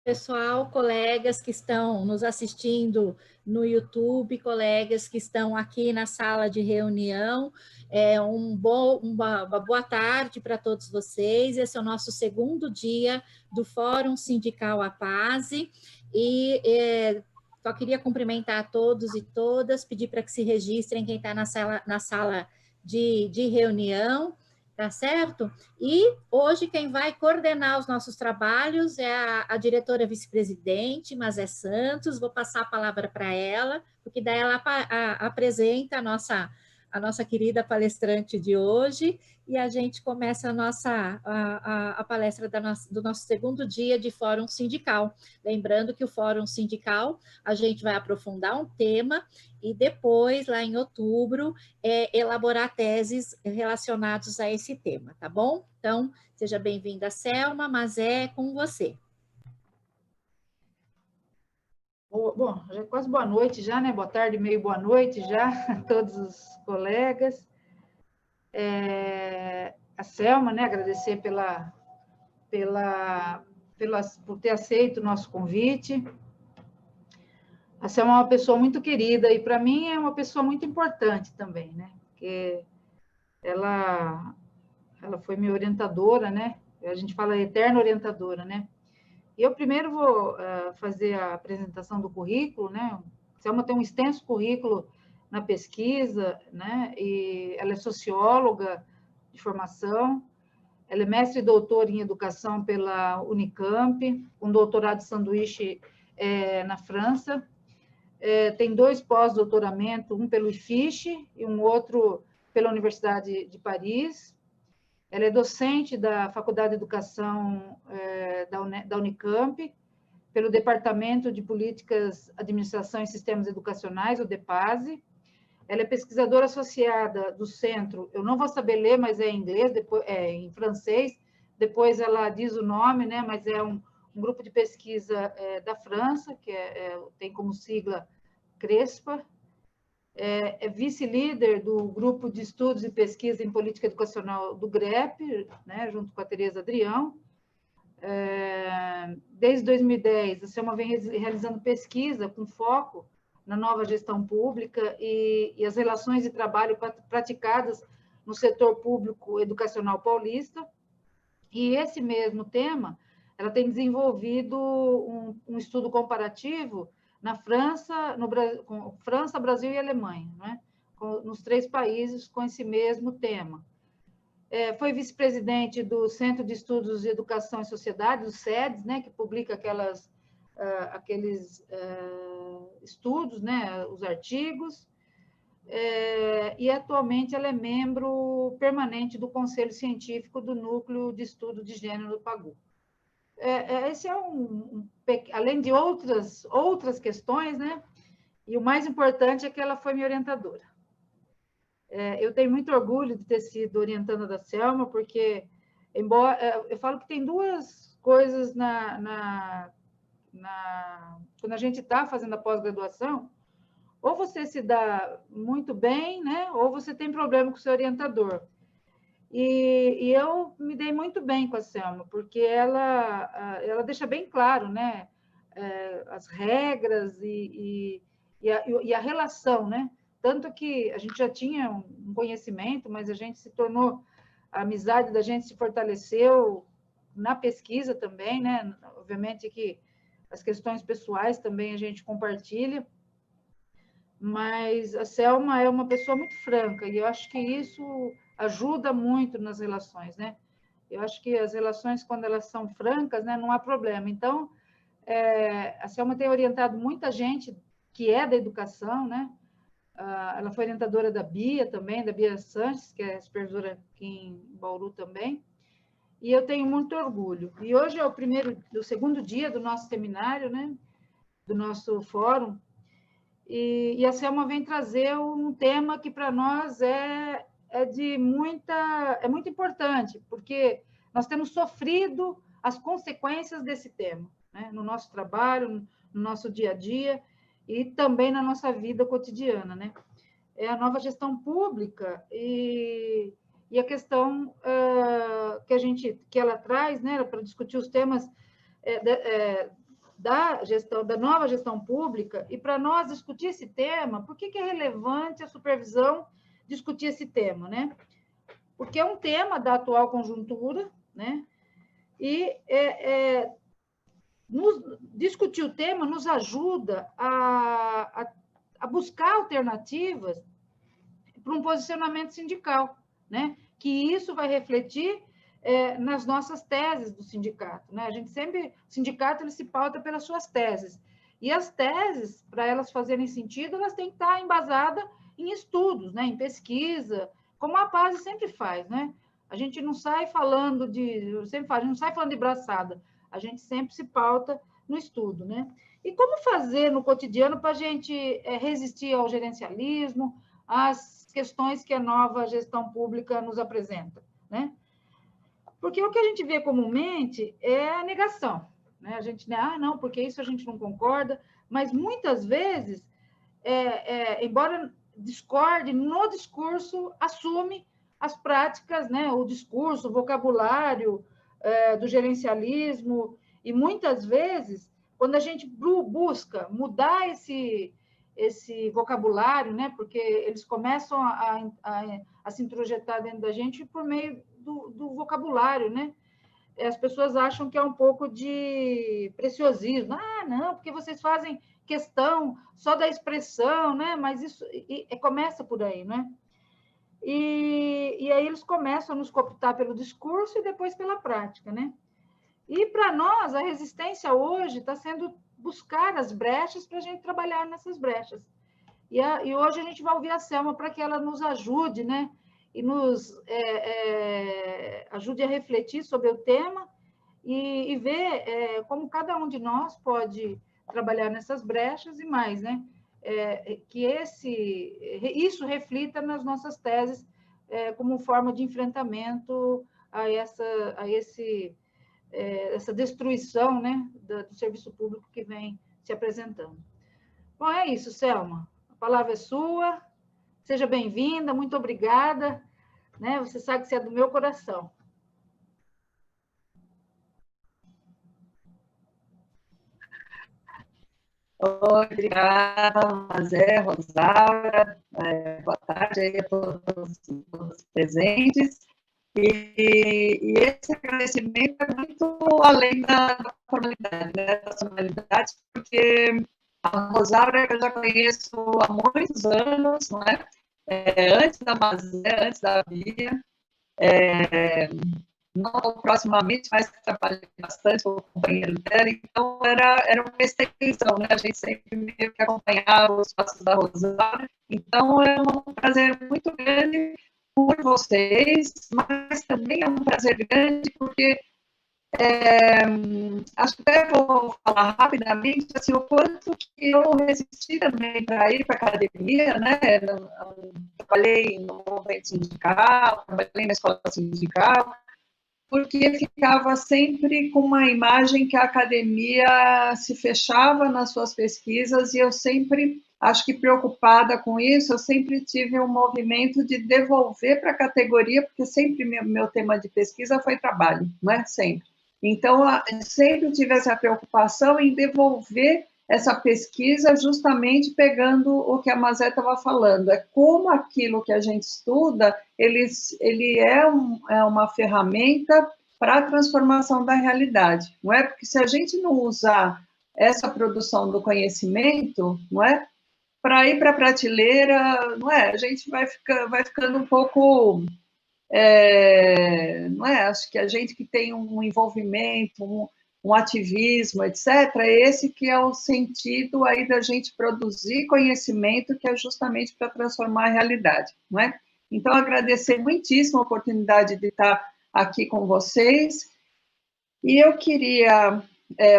Pessoal, colegas que estão nos assistindo no YouTube, colegas que estão aqui na sala de reunião, uma boa tarde para todos vocês. Esse é o nosso segundo dia do Fórum Sindical APASE e só queria cumprimentar a todos e todas, pedir para que se registrem quem está na sala de reunião. Tá certo? E hoje quem vai coordenar os nossos trabalhos é a diretora vice-presidente, Mazé Santos. Vou passar a palavra para ela, porque daí ela apresenta a nossa querida palestrante de hoje e a gente começa a palestra do nosso segundo dia de Fórum Sindical. Lembrando que o Fórum Sindical, a gente vai aprofundar um tema e depois, lá em outubro, elaborar teses relacionadas a esse tema, tá bom? Então, seja bem-vinda, Selma, mas é com você. Bom, já é quase boa noite já, né? Boa tarde, meio boa noite já a todos os colegas. A Selma, né? Agradecer por ter aceito o nosso convite. A Selma é uma pessoa muito querida e, para mim, é uma pessoa muito importante também, né? Porque ela foi minha orientadora, né? A gente fala eterna orientadora, né? E eu primeiro vou fazer a apresentação do currículo, né? Selma tem um extenso currículo na pesquisa, né? E ela é socióloga de formação, ela é mestre e doutora em educação pela Unicamp, um doutorado de sanduíche na França, tem 2 pós-doutoramento, um pelo IFISH e um outro pela Universidade de Paris. Ela é docente da Faculdade de Educação da Unicamp, pelo Departamento de Políticas, Administração e Sistemas Educacionais, o DEPASE. Ela é pesquisadora associada do centro, eu não vou saber ler, mas é em inglês, depois, em francês, depois ela diz o nome, né? Mas é um grupo de pesquisa da França, que tem como sigla CRESPA, é vice-líder do Grupo de Estudos e Pesquisa em Política Educacional do GREP, né, junto com a Tereza Adrião. Desde 2010, a Selma vem realizando pesquisa com foco na nova gestão pública e as relações de trabalho praticadas no setor público educacional paulista. E esse mesmo tema, ela tem desenvolvido um estudo comparativo na França, com França, Brasil e Alemanha, né? Nos 3 países com esse mesmo tema. Foi vice-presidente do Centro de Estudos de Educação e Sociedade, o SEDES, né? Que publica aqueles estudos, né? Os artigos. E atualmente ela é membro permanente do Conselho Científico do Núcleo de Estudo de Gênero do PAGU. Esse é além de outras questões, né? E o mais importante é que ela foi minha orientadora. Eu tenho muito orgulho de ter sido orientanda da Selma, porque, embora eu falo que tem 2 coisas quando a gente está fazendo a pós-graduação, ou você se dá muito bem, né? Ou você tem problema com o seu orientador. E eu me dei muito bem com a Selma, porque ela deixa bem claro, né? As regras e a relação, né? Tanto que a gente já tinha um conhecimento, mas a amizade da gente se fortaleceu na pesquisa também, né? Obviamente que as questões pessoais também a gente compartilha, mas a Selma é uma pessoa muito franca, e eu acho que isso ajuda muito nas relações, né? Eu acho que as relações, quando elas são francas, né, não há problema. Então, a Selma tem orientado muita gente que é da educação, né? Ela foi orientadora da Bia também, da Bia Sanches, que é supervisora aqui em Bauru também, e eu tenho muito orgulho. E hoje é o segundo dia do nosso seminário, né? Do nosso fórum, e a Selma vem trazer um tema que para nós é muito importante, porque nós temos sofrido as consequências desse tema, né? No nosso trabalho, no nosso dia a dia e também na nossa vida cotidiana, né? É a nova gestão pública e a questão que ela traz, né, para discutir os temas da nova gestão pública, e para nós discutir esse tema, por que é relevante a supervisão discutir esse tema, né? Porque é um tema da atual conjuntura, né? E discutir o tema nos ajuda a buscar alternativas para um posicionamento sindical, né? Que isso vai refletir nas nossas teses do sindicato, né? A gente sempre, o sindicato, ele se pauta pelas suas teses, e as teses, para elas fazerem sentido, elas têm que estar embasadas em estudos, né? Em pesquisa, como a PASE sempre faz, né? A gente não sai falando eu sempre falo, a gente não sai falando de braçada, a gente sempre se pauta no estudo, né? E como fazer no cotidiano para a gente resistir ao gerencialismo, às questões que a nova gestão pública nos apresenta, né? Porque o que a gente vê comumente é a negação, né? A gente, não, porque isso a gente não concorda, mas muitas vezes, embora discorde, no discurso assume as práticas, né? O discurso, o vocabulário do gerencialismo, e muitas vezes, quando a gente busca mudar esse vocabulário, né? Porque eles começam a se introjetar dentro da gente por meio do vocabulário, né? As pessoas acham que é um pouco de preciosismo. Não, porque vocês fazem questão só da expressão, né? Mas isso começa por aí, né? E aí eles começam a nos cooptar pelo discurso e depois pela prática, né? E para nós, a resistência hoje está sendo buscar as brechas para a gente trabalhar nessas brechas. E hoje a gente vai ouvir a Selma para que ela nos ajude, né? E nos ajude a refletir sobre o tema e ver como cada um de nós pode trabalhar nessas brechas e mais, né? Que isso reflita nas nossas teses como forma de enfrentamento a essa destruição, né, do serviço público que vem se apresentando. Bom, é isso, Selma. A palavra é sua. Seja bem-vinda, muito obrigada. Né? Você sabe que você é do meu coração. Obrigada, Mazé, Rosaura. Boa tarde aí a todos os presentes. E esse agradecimento é muito além da formalidade, né, da formalidade, porque a Rosaura eu já conheço há muitos anos, não é? Antes da Mazé, antes da Bia, não proximamente, mas trabalhei bastante com o companheiro dela, então era uma extensão, né? A gente sempre meio que acompanhava os passos da Rosaura, então é um prazer muito grande por vocês, mas também é um prazer grande porque acho que até vou falar rapidamente assim, o quanto que eu resisti também para ir para a academia, né? Trabalhei no movimento sindical, trabalhei na escola sindical, porque ficava sempre com uma imagem que a academia se fechava nas suas pesquisas, e eu sempre, acho que preocupada com isso, eu sempre tive um movimento de devolver para a categoria, porque sempre meu tema de pesquisa foi trabalho, não é? Sempre. Então, eu sempre tive essa preocupação em devolver essa pesquisa justamente pegando o que a Mazé estava falando, é como aquilo que a gente estuda, ele é uma ferramenta para a transformação da realidade, não é? Porque se a gente não usar essa produção do conhecimento, não é? Para ir para a prateleira, não é? A gente vai ficando um pouco... não é? Acho que a gente que tem um envolvimento, um ativismo, etc., esse que é o sentido aí da gente produzir conhecimento, que é justamente para transformar a realidade, não é? Então, agradecer muitíssimo a oportunidade de estar aqui com vocês, e eu queria,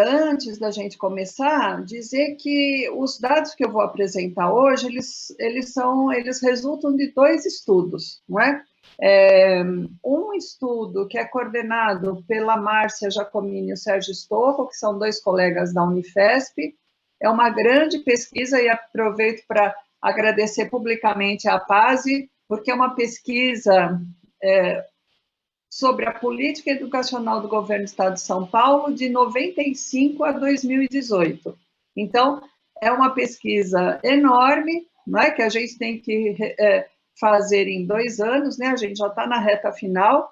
antes da gente começar, dizer que os dados que eu vou apresentar hoje, eles resultam de 2 estudos, não é? Um estudo que é coordenado pela Márcia Giacomini e o Sérgio Stocco, que são 2 colegas da Unifesp, é uma grande pesquisa, e aproveito para agradecer publicamente a PASE, porque é uma pesquisa sobre a política educacional do governo do Estado de São Paulo de 95 a 2018. Então, é uma pesquisa enorme, não é, que a gente tem que fazer em 2 anos, né? A gente já está na reta final.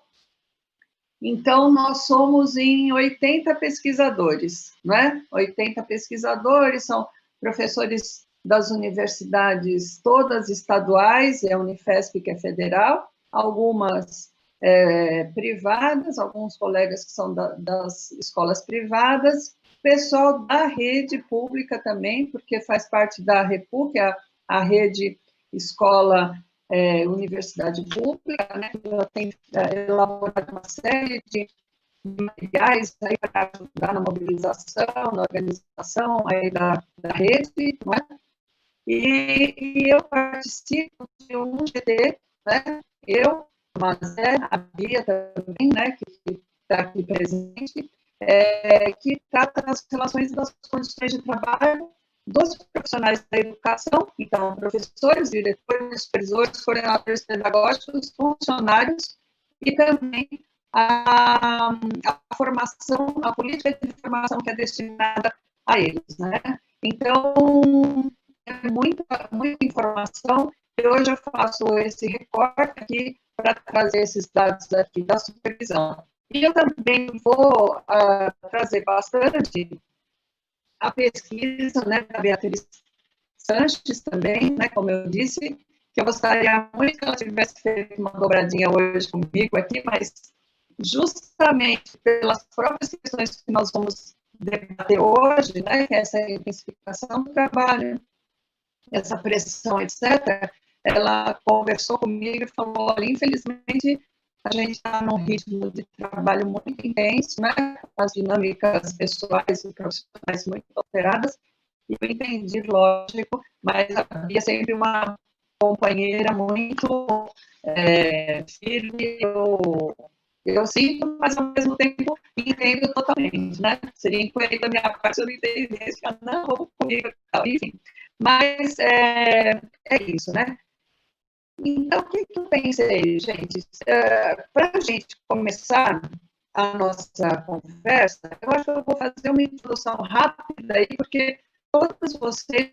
Então, nós somos em 80 pesquisadores, né? 80 pesquisadores, são professores das universidades todas estaduais, e a Unifesp, que é federal, algumas privadas, alguns colegas que são das escolas privadas, pessoal da rede pública também, porque faz parte da REPUC, a rede escola universidade pública, né, que ela tem elaborado uma série de materiais aí para ajudar na mobilização, na organização aí da rede, não é? E eu participo de um GT, né? Eu, Mazé, a Bia também, né, que está aqui presente, que trata das relações e das condições de trabalho dos profissionais da educação, então, professores, diretores, supervisores, coordenadores pedagógicos, funcionários, e também a formação, a política de formação que é destinada a eles, né? Então, é muita informação, e hoje eu faço esse recorte aqui para trazer esses dados aqui da supervisão. E eu também vou trazer bastante a pesquisa, né, da Beatriz Sanches também, né, como eu disse, que eu gostaria muito que ela tivesse feito uma dobradinha hoje comigo aqui, mas justamente pelas próprias questões que nós vamos debater hoje, né, que é essa intensificação do trabalho, essa pressão, etc., ela conversou comigo e falou, olha, infelizmente, a gente está num ritmo de trabalho muito intenso, né? As dinâmicas pessoais e profissionais muito alteradas, e eu entendi, lógico, mas havia sempre uma companheira muito firme, eu sinto, mas ao mesmo tempo entendo totalmente, né? Seria incoerente da minha parte se eu não entendesse, não, vamos comigo, enfim. Mas é isso, né? Então, o que eu pensei, gente? Para a gente começar a nossa conversa, eu acho que eu vou fazer uma introdução rápida aí, porque todos vocês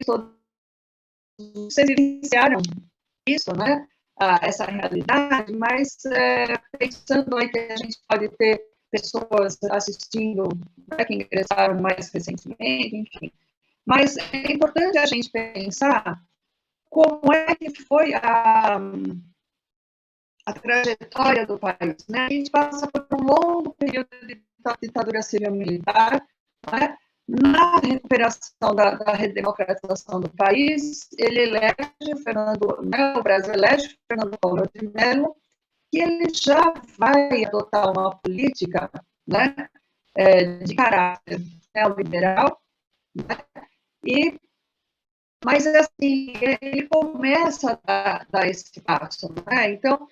vivenciaram isso, né? Essa realidade, mas pensando aí que a gente pode ter pessoas assistindo, né, que ingressaram mais recentemente, enfim. Mas é importante a gente pensar como é que foi a trajetória do país, né? A gente passa por um longo período de ditadura civil-militar, né? Na recuperação da redemocratização do país, ele elege o Brasil elege Fernando Collor de Mello, que ele já vai adotar uma política, né, de caráter neoliberal, né? Mas, assim, ele começa a dar esse passo, né? Então,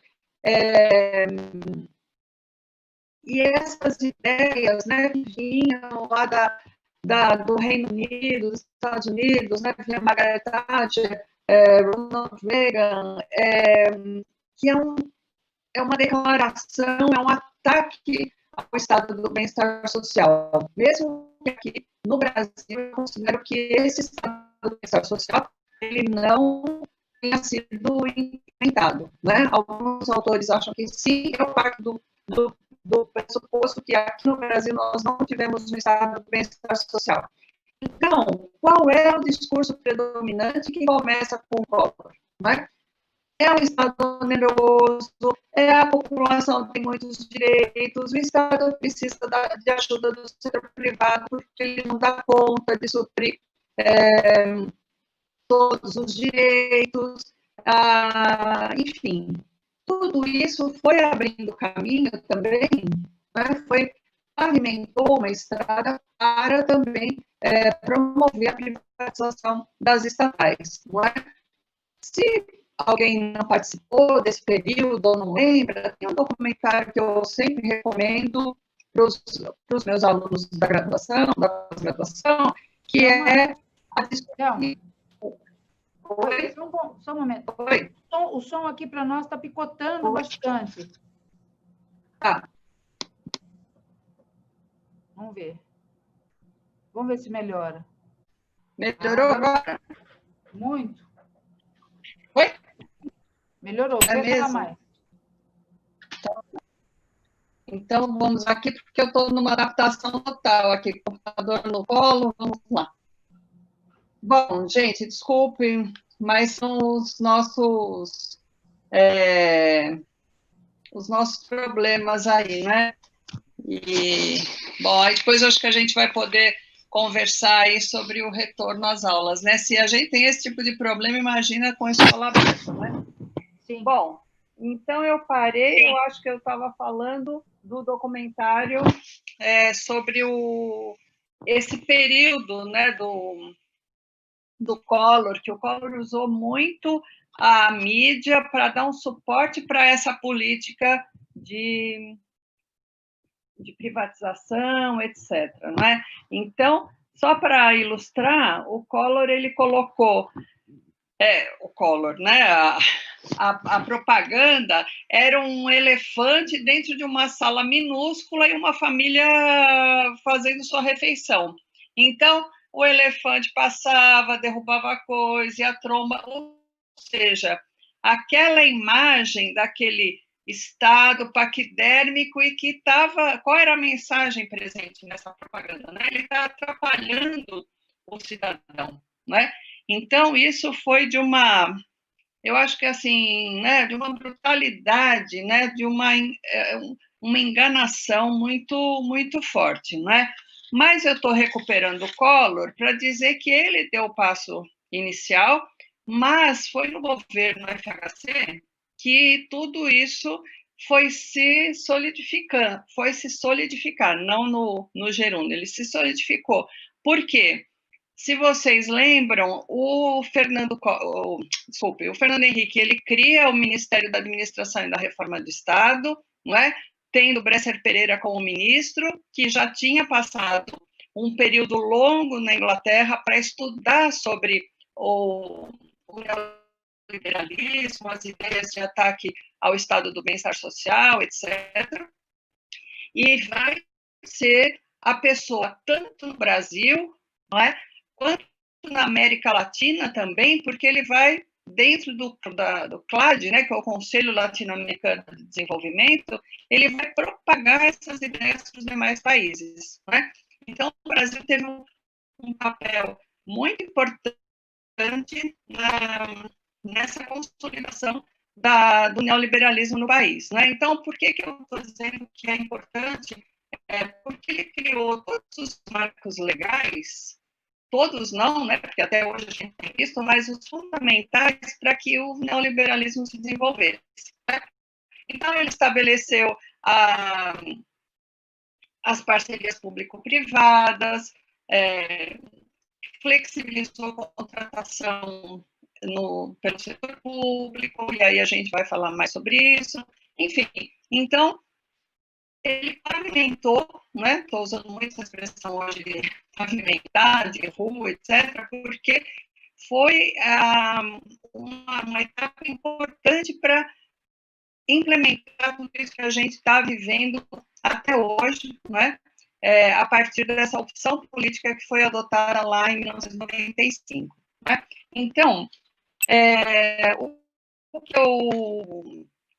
e essas ideias, né, que vinham lá do Reino Unido, dos Estados Unidos, né, vinha Margaret Thatcher, Ronald Reagan, que é uma declaração, é um ataque ao estado do bem-estar social. Mesmo que aqui no Brasil, eu considero que esse estado do bem-estar social ele não tenha sido implementado, né? Alguns autores acham que sim, eu parto do pressuposto que aqui no Brasil nós não tivemos um estado do bem-estar social. Então, qual é o discurso predominante que começa com o Collor, né? É um Estado oneroso, a população tem muitos direitos, o Estado precisa de ajuda do setor privado, porque ele não dá conta de suprir todos os direitos, enfim. Tudo isso foi abrindo caminho também, né? Pavimentou uma estrada para também promover a privatização das estatais, não é? Se alguém não participou desse período ou não lembra, tem um documentário que eu sempre recomendo para os meus alunos da graduação, da pós-graduação, que é a discussão. Oi? Só um momento. Oi? O som aqui para nós está picotando bastante. Tá. Vamos ver. Vamos ver se melhora. Melhorou agora? Muito. Oi? Melhorou. É Vê falar mesmo? mais. Então, vamos aqui, porque eu estou numa adaptação total aqui, computador no colo, vamos lá. Bom, gente, desculpe, mas são os nossos problemas aí, né? E, bom, aí depois eu acho que a gente vai poder conversar aí sobre o retorno às aulas, né? Se a gente tem esse tipo de problema, imagina com escola aberta, né? Sim. Bom, então eu parei, eu acho que eu estava falando do documentário sobre esse período, né, do Collor, que o Collor usou muito a mídia para dar um suporte para essa política de privatização, etc. Não é? Então, só para ilustrar, o Collor ele colocou o Collor, né? A propaganda era um elefante dentro de uma sala minúscula e uma família fazendo sua refeição. Então, o elefante passava, derrubava coisa, e a tromba, ou seja, aquela imagem daquele estado paquidérmico e que estava... Qual era a mensagem presente nessa propaganda? Né? Ele está atrapalhando o cidadão, né? Então, isso foi de uma, eu acho que assim, né, de uma brutalidade, né, de uma enganação muito forte, não é? Mas eu estou recuperando o Collor para dizer que ele deu o passo inicial, mas foi no governo FHC que tudo isso foi se solidificando, não no gerúndio, ele se solidificou. Por quê? Se vocês lembram, o Fernando Henrique, ele cria o Ministério da Administração e da Reforma do Estado, não é? Tendo Bresser Pereira como ministro, que já tinha passado um período longo na Inglaterra para estudar sobre o neoliberalismo, as ideias de ataque ao estado do bem-estar social, etc. E vai ser a pessoa, tanto no Brasil, não é? Quanto na América Latina também, porque ele vai, dentro do CLAD, né, que é o Conselho Latino-Americano de Desenvolvimento, ele vai propagar essas ideias para os demais países. Né? Então, o Brasil teve um papel muito importante nessa consolidação do neoliberalismo no país. Né? Então, por que eu estou dizendo que é importante? Porque ele criou todos os marcos legais, todos não, né, porque até hoje a gente tem visto, mas os fundamentais para que o neoliberalismo se desenvolvesse. Né? Então, ele estabeleceu as parcerias público-privadas, flexibilizou a contratação pelo setor público, e aí a gente vai falar mais sobre isso. Enfim, então, ele pavimentou, né? Estou usando muito essa expressão hoje de pavimentar, de rua, etc., porque foi uma etapa importante para implementar tudo isso que a gente está vivendo até hoje, né? A partir dessa opção política que foi adotada lá em 1995. Né? Então,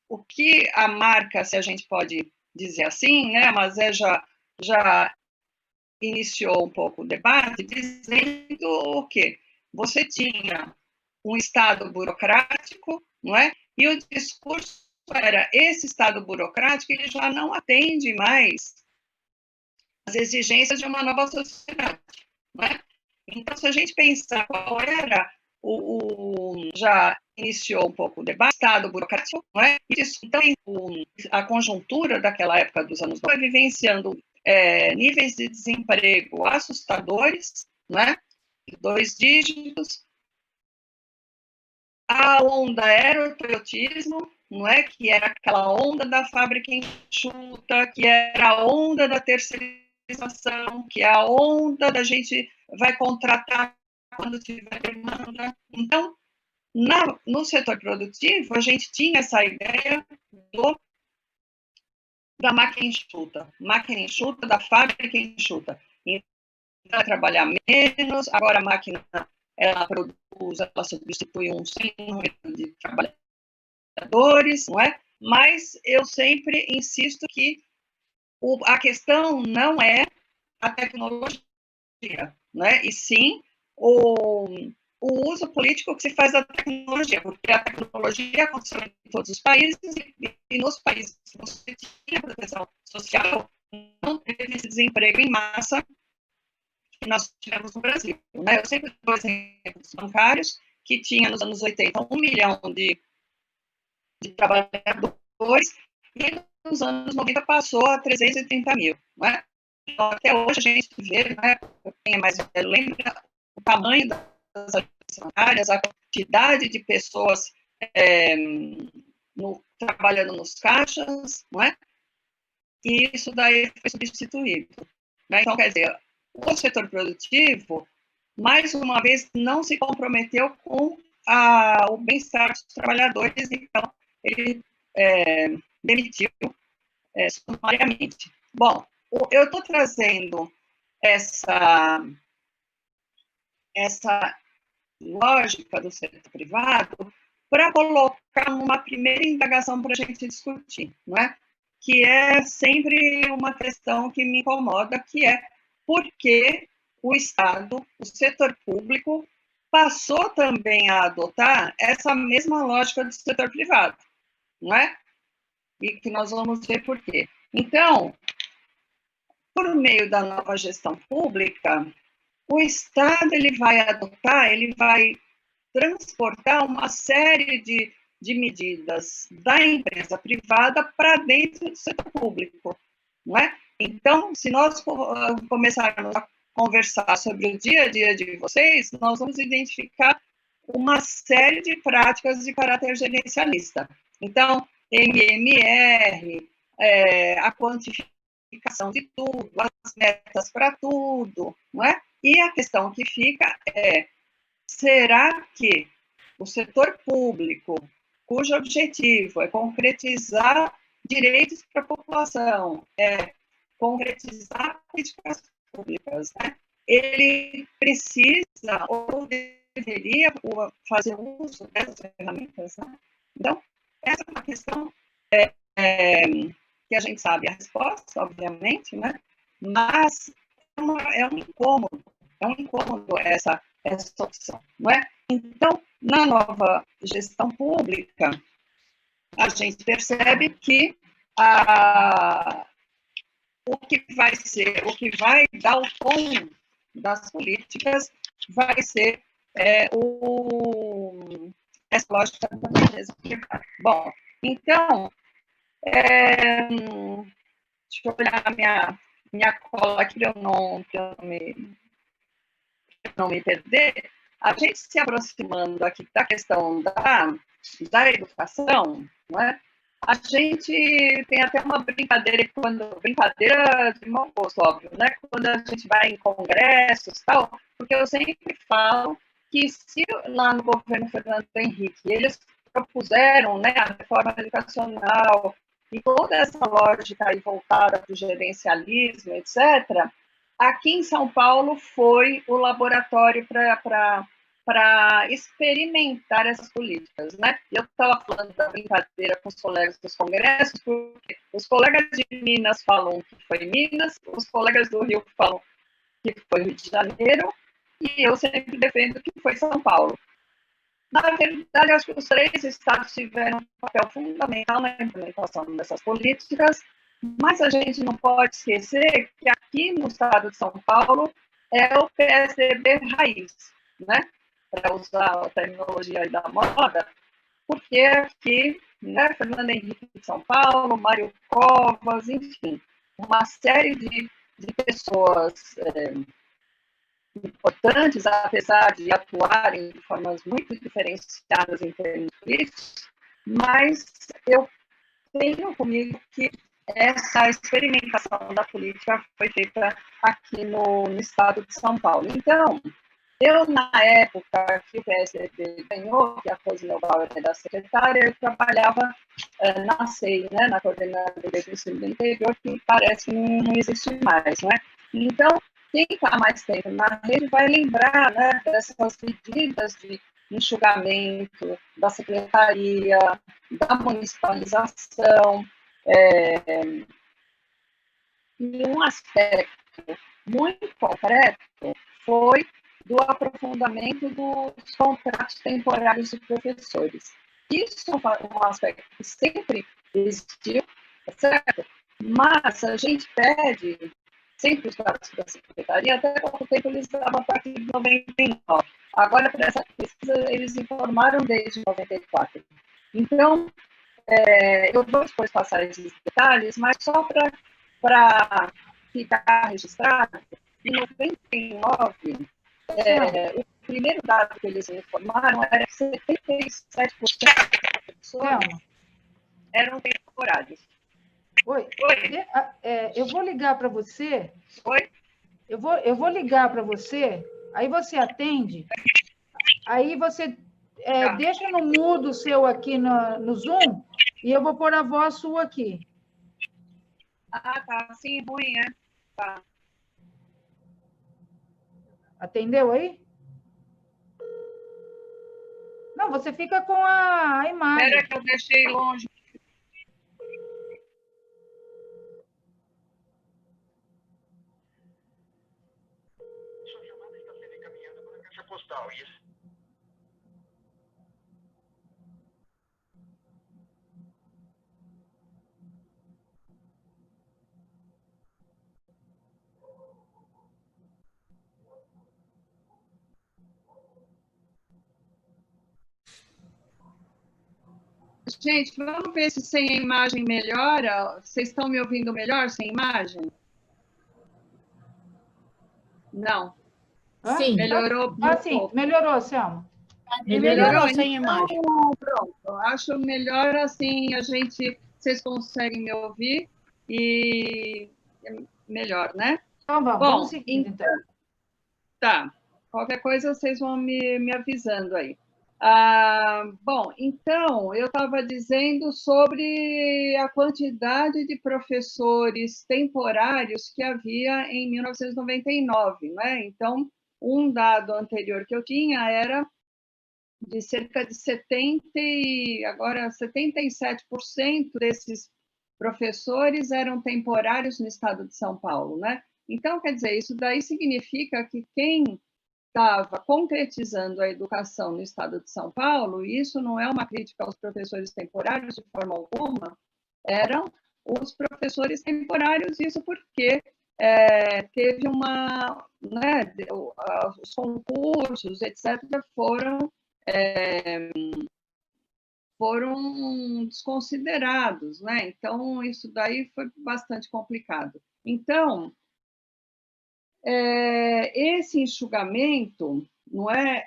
o que a marca, se a gente pode dizer assim, né, mas já iniciou um pouco o debate, dizendo o quê? Você tinha um Estado burocrático, não é? E o discurso era, esse Estado burocrático ele já não atende mais as exigências de uma nova sociedade, não é? Então, se a gente pensar qual era já iniciou um pouco o debate, Estado burocrático, não é? Então, a conjuntura daquela época dos anos 90 foi vivenciando níveis de desemprego assustadores, não é? 2 dígitos. A onda era o toyotismo, não é? Que era aquela onda da fábrica enxuta, que era a onda da terceirização, que é a onda da gente vai contratar quando tiver demanda. Então, no setor produtivo, a gente tinha essa ideia da máquina enxuta, da fábrica enxuta. Então, vai trabalhar menos, agora a máquina, ela produz, ela substitui um sem número de trabalhadores, não é? Mas eu sempre insisto que a questão não é a tecnologia, né? E sim o uso político que se faz da tecnologia, porque a tecnologia aconteceu em todos os países e nos países que você tinha proteção social, não teve esse desemprego em massa que nós tivemos no Brasil. Né? Eu sempre dou exemplos bancários, que tinha nos anos 80 1 milhão de trabalhadores, e nos anos 90 passou a 330 mil. Né? Então, até hoje a gente vê, né, quem é mais velho lembra o tamanho das agências bancárias, a quantidade de pessoas trabalhando nos caixas, não é? E isso daí foi substituído. Né? Então, quer dizer, o setor produtivo, mais uma vez, não se comprometeu com o bem-estar dos trabalhadores, então ele demitiu sumariamente. Bom, eu estou trazendo essa lógica do setor privado para colocar uma primeira indagação para a gente discutir, não é? Que é sempre uma questão que me incomoda, que é por que o Estado, o setor público, passou também a adotar essa mesma lógica do setor privado, não é? E que nós vamos ver por quê. Então, por meio da nova gestão pública, o Estado ele vai transportar uma série de medidas da empresa privada para dentro do setor público, não é? Então, se nós começarmos a conversar sobre o dia a dia de vocês, nós vamos identificar uma série de práticas de caráter gerencialista. Então, MMR, a quantificação de tudo, as metas para tudo, não é? E a questão que fica é: será que o setor público, cujo objetivo é concretizar direitos para a população, concretizar políticas públicas, né? Ele precisa ou deveria fazer uso dessas ferramentas, né? Então, essa é uma questão que a gente sabe a resposta, obviamente, né? Mas é um incômodo essa opção, não é? Então, na nova gestão pública, a gente percebe que o que vai dar o tom das políticas vai ser essa lógica da empresa privada. Bom, então, deixa eu olhar a minha cola aqui para eu não me perder. A gente se aproximando aqui da questão da educação, não é? A gente tem até uma brincadeira de mau gosto, óbvio, né? Quando a gente vai em congressos e tal, porque eu sempre falo que se lá no governo Fernando Henrique eles propuseram, né, a reforma educacional e toda essa lógica aí voltada para o gerencialismo, etc., aqui em São Paulo foi o laboratório para experimentar essas políticas, né? Eu estava falando da brincadeira com os colegas dos congressos, porque os colegas de Minas falam que foi Minas, os colegas do Rio falam que foi Rio de Janeiro, e eu sempre defendo que foi São Paulo. Na verdade, acho que os 3 estados tiveram um papel fundamental na implementação dessas políticas, mas a gente não pode esquecer que aqui no estado de São Paulo é o PSDB raiz, né? Para usar a terminologia da moda, porque aqui, né, Fernando Henrique de São Paulo, Mário Covas, enfim, uma série de pessoas importantes, apesar de atuarem de formas muito diferenciadas em termos políticos, mas eu tenho comigo que essa experimentação da política foi feita aqui no estado de São Paulo. Então, eu, na época que o PSDB ganhou, que a Rose Neubauer era secretária, eu trabalhava na SEI, né, na Coordenadoria do Ensino do Interior, que parece que não existe mais, não é? Então, quem está mais tempo na rede vai lembrar, né, dessas medidas de enxugamento da secretaria, da municipalização, e um aspecto muito concreto foi do aprofundamento dos contratos temporários de professores. Isso é um aspecto que sempre existiu, certo? Mas a gente pede sempre os dados da secretaria, até pouco tempo eles davam a partir de 99. Agora, para essa pesquisa, eles informaram desde 94. Então, eu vou depois passar esses detalhes, mas só para ficar registrado, em 99, o primeiro dado que eles informaram era que 77% das pessoas eram temporários. Oi. Eu vou ligar para você. Oi? Eu vou ligar para você, aí você atende, aí você deixa no mudo seu aqui no Zoom, e eu vou pôr a voz sua aqui. Ah, tá. Assim, ruim, é? Tá. Atendeu aí? Não, você fica com a imagem. Espera que eu deixei longe. Sua chamada está sendo encaminhada para a caixa postal. Isso. Gente, vamos ver se sem a imagem melhora. Vocês estão me ouvindo melhor sem imagem? Não. Sim. Melhorou. Sim, melhorou, Selma. Melhorou sem imagem. Pronto, acho melhor assim, vocês conseguem me ouvir e melhor, né? Então vamos seguir, então. Tá, qualquer coisa vocês vão me avisando aí. Bom, então, eu estava dizendo sobre a quantidade de professores temporários que havia em 1999, né? Então, um dado anterior que eu tinha era de cerca de 77% desses professores eram temporários no estado de São Paulo, né? Então, quer dizer, isso daí significa que quem estava concretizando a educação no estado de São Paulo, e isso não é uma crítica aos professores temporários de forma alguma, eram os professores temporários, isso porque teve né, os concursos, etc., foram desconsiderados, né? Então, isso daí foi bastante complicado. Então, esse enxugamento, não é?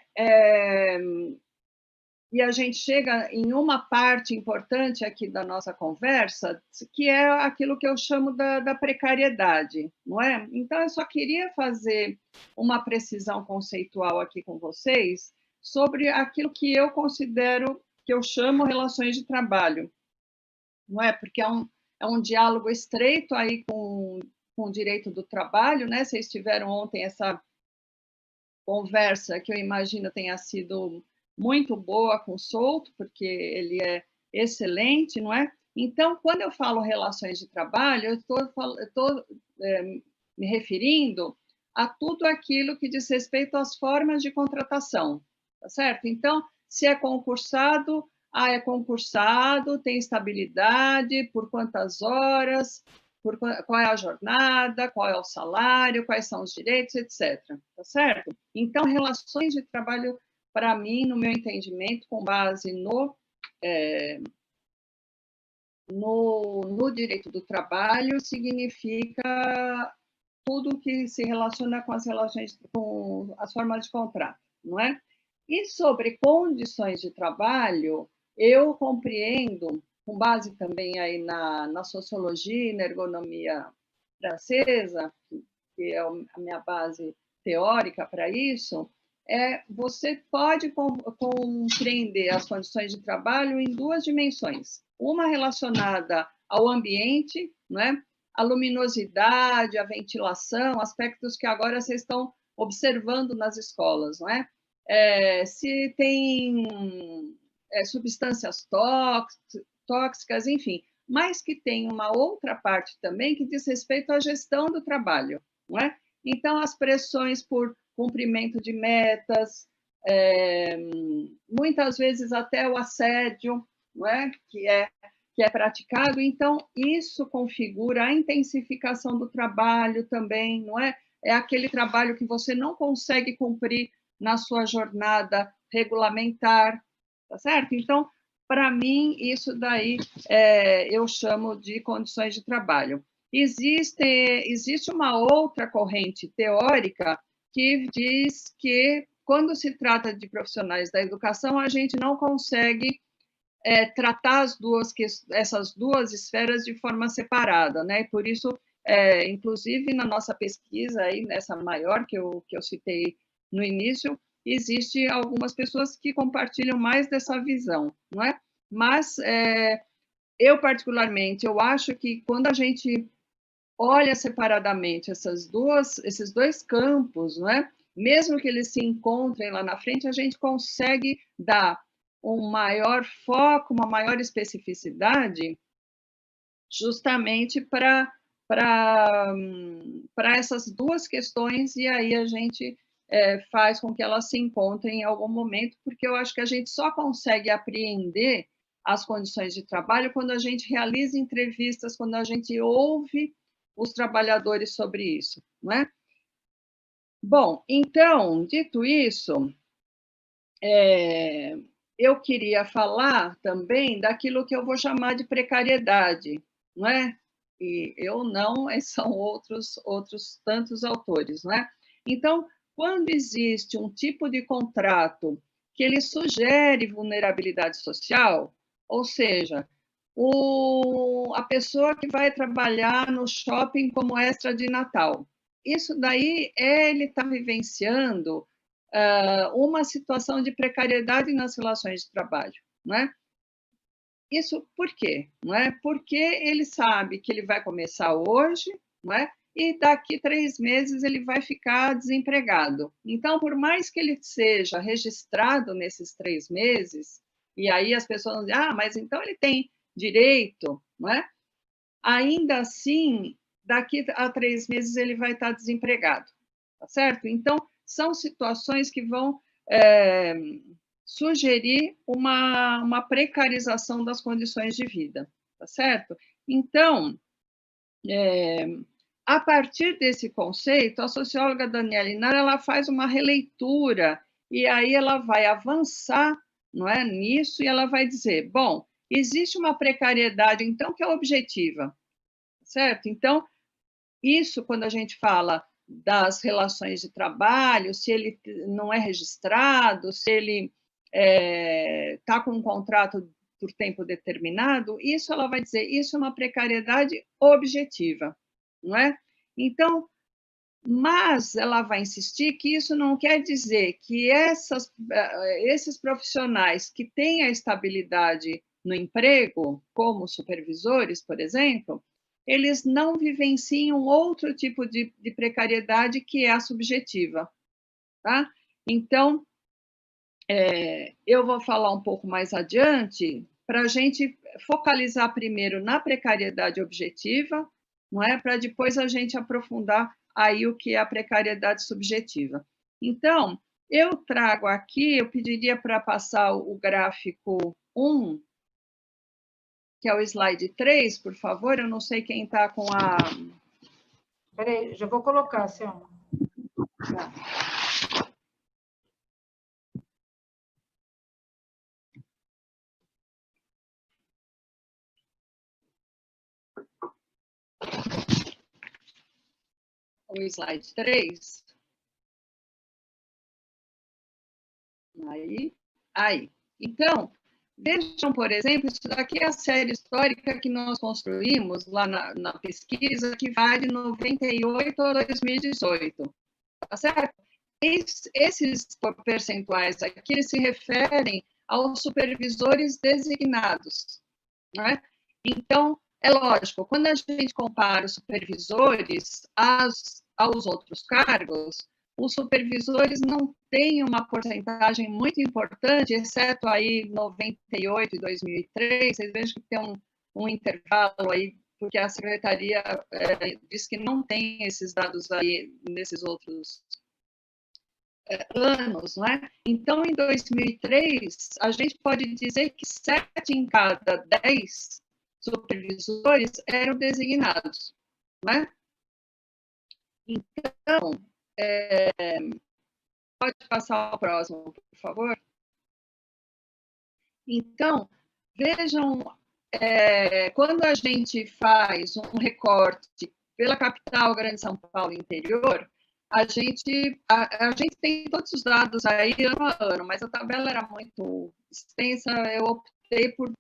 E a gente chega em uma parte importante aqui da nossa conversa, que é aquilo que eu chamo da precariedade, não é? Então, eu só queria fazer uma precisão conceitual aqui com vocês sobre aquilo que eu considero, que eu chamo relações de trabalho, não é? Porque é um diálogo estreito aí com o direito do trabalho, né? Vocês tiveram ontem essa conversa que eu imagino tenha sido muito boa com o Souto, porque ele é excelente, não é? Então, quando eu falo relações de trabalho, eu estou me referindo a tudo aquilo que diz respeito às formas de contratação, tá certo? Então, se é concursado, é concursado, tem estabilidade, por quantas horas, qual é a jornada, qual é o salário, quais são os direitos, etc. Tá certo? Então, relações de trabalho, para mim, no meu entendimento, com base no direito do trabalho, significa tudo que se relaciona com com as formas de contrato, não é? E sobre condições de trabalho, eu compreendo, com base também aí na sociologia e na ergonomia francesa, que é a minha base teórica para isso, você pode compreender as condições de trabalho em duas dimensões. uma relacionada ao ambiente, né? A luminosidade, a ventilação, aspectos que agora vocês estão observando nas escolas, não é? Se tem substâncias tóxicas, enfim, mas que tem uma outra parte também que diz respeito à gestão do trabalho, não é? Então, as pressões por cumprimento de metas, muitas vezes até o assédio, não é? Que é praticado, então isso configura a intensificação do trabalho também, não é? É aquele trabalho que você não consegue cumprir na sua jornada regulamentar, tá certo? Então, para mim, isso daí eu chamo de condições de trabalho. Existe uma outra corrente teórica que diz que, quando se trata de profissionais da educação, a gente não consegue tratar essas duas esferas de forma separada, né? Por isso, inclusive na nossa pesquisa aí, nessa maior que eu citei no início, existe algumas pessoas que compartilham mais dessa visão, não é? Mas eu particularmente, eu acho que quando a gente olha separadamente esses dois campos, não é? Mesmo que eles se encontrem lá na frente, a gente consegue dar um maior foco, uma maior especificidade, justamente para essas duas questões, e aí a gente faz com que elas se encontrem em algum momento, porque eu acho que a gente só consegue apreender as condições de trabalho quando a gente realiza entrevistas, quando a gente ouve os trabalhadores sobre isso, não é? Bom, então, dito isso, eu queria falar também daquilo que eu vou chamar de precariedade, não é? E eu não, são outros tantos autores, não é? Então, quando existe um tipo de contrato que ele sugere vulnerabilidade social, ou seja, a pessoa que vai trabalhar no shopping como extra de Natal, isso daí ele está vivenciando uma situação de precariedade nas relações de trabalho, não é? Isso por quê? Não é? Porque ele sabe que ele vai começar hoje, não é? E daqui 3 meses ele vai ficar desempregado. Então, por mais que ele seja registrado nesses 3 meses, e aí as pessoas vão dizer, mas então ele tem direito, não é? Ainda assim, daqui a 3 meses ele vai estar desempregado, tá certo? Então, são situações que vão sugerir uma precarização das condições de vida, tá certo? Então, a partir desse conceito, a socióloga Daniela Inara, ela faz uma releitura, e aí ela vai avançar, não é, nisso, e ela vai dizer, bom, existe uma precariedade, então, que é objetiva, certo? Então, isso, quando a gente fala das relações de trabalho, se ele não é registrado, se ele está com um contrato por tempo determinado, isso ela vai dizer, isso é uma precariedade objetiva, não é? Então, mas ela vai insistir que isso não quer dizer que esses profissionais que têm a estabilidade no emprego, como supervisores, por exemplo, eles não vivenciam outro tipo de precariedade que é a subjetiva, tá? Então, eu vou falar um pouco mais adiante para a gente focalizar primeiro na precariedade objetiva, não é? Para depois a gente aprofundar aí o que é a precariedade subjetiva. Então, eu trago aqui, eu pediria para passar o gráfico 1, que é o slide 3, por favor, eu não sei quem está com a... Espera aí, já vou colocar, Selma. Tá. O slide 3. Aí. Então, vejam, por exemplo, isso daqui é a série histórica que nós construímos lá na pesquisa, que vai de 98 a 2018, tá certo? Esses percentuais aqui se referem aos supervisores designados, né? Então, é lógico, quando a gente compara os supervisores aos outros cargos, os supervisores não têm uma porcentagem muito importante, exceto aí 98 e 2003, vocês vejam que tem um intervalo aí, porque a secretaria diz que não tem esses dados aí nesses outros anos, não é? Então, em 2003, a gente pode dizer que 7 em cada 10 supervisores eram designados, não é? Então, pode passar ao próximo, por favor? Então, vejam, quando a gente faz um recorte pela capital, Grande São Paulo interior, a gente tem todos os dados aí ano a ano, mas a tabela era muito extensa, eu optei por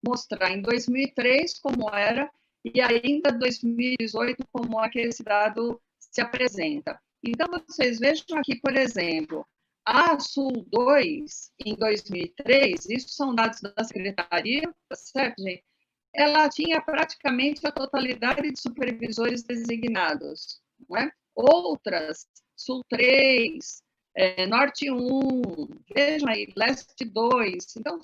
mostrar em 2003 como era e ainda 2018 como é que esse dado se apresenta. Então, vocês vejam aqui, por exemplo, a Sul 2, em 2003, isso são dados da Secretaria, tá certo, gente? Ela tinha praticamente a totalidade de supervisores designados, não é? Outras, Sul 3, Norte 1, vejam aí, Leste 2, então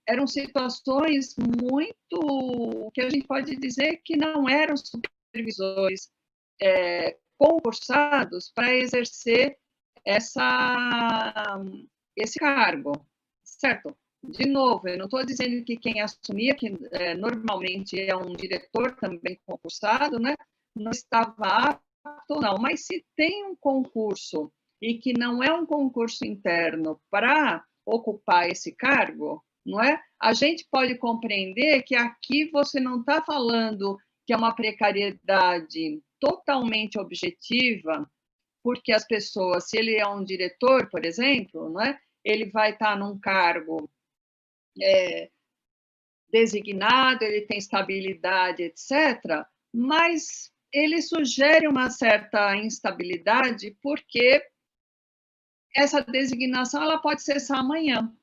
eram situações muito, que a gente pode dizer que não eram supervisores concursados para exercer esse cargo, certo? De novo, eu não estou dizendo que quem assumia, que normalmente é um diretor também concursado, né, não estava apto, não. Mas se tem um concurso e que não é um concurso interno para ocupar esse cargo, não é? A gente pode compreender que aqui você não está falando que é uma precariedade totalmente objetiva, porque as pessoas, se ele é um diretor, por exemplo, não é? Ele vai estar num cargo designado, ele tem estabilidade, etc., mas ele sugere uma certa instabilidade porque essa designação ela pode cessar amanhã,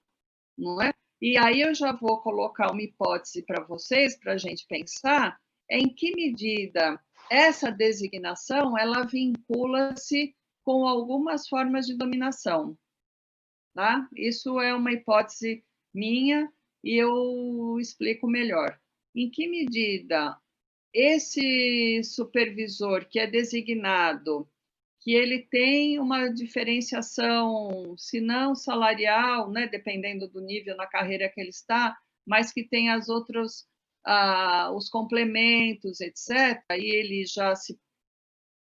não é? E aí eu já vou colocar uma hipótese para vocês, para a gente pensar em que medida essa designação ela vincula-se com algumas formas de dominação, tá? Isso é uma hipótese minha e eu explico melhor. Em que medida esse supervisor que é designado, que ele tem uma diferenciação, se não salarial, né, dependendo do nível na carreira que ele está, mas que tem as outras, os complementos, etc., e ele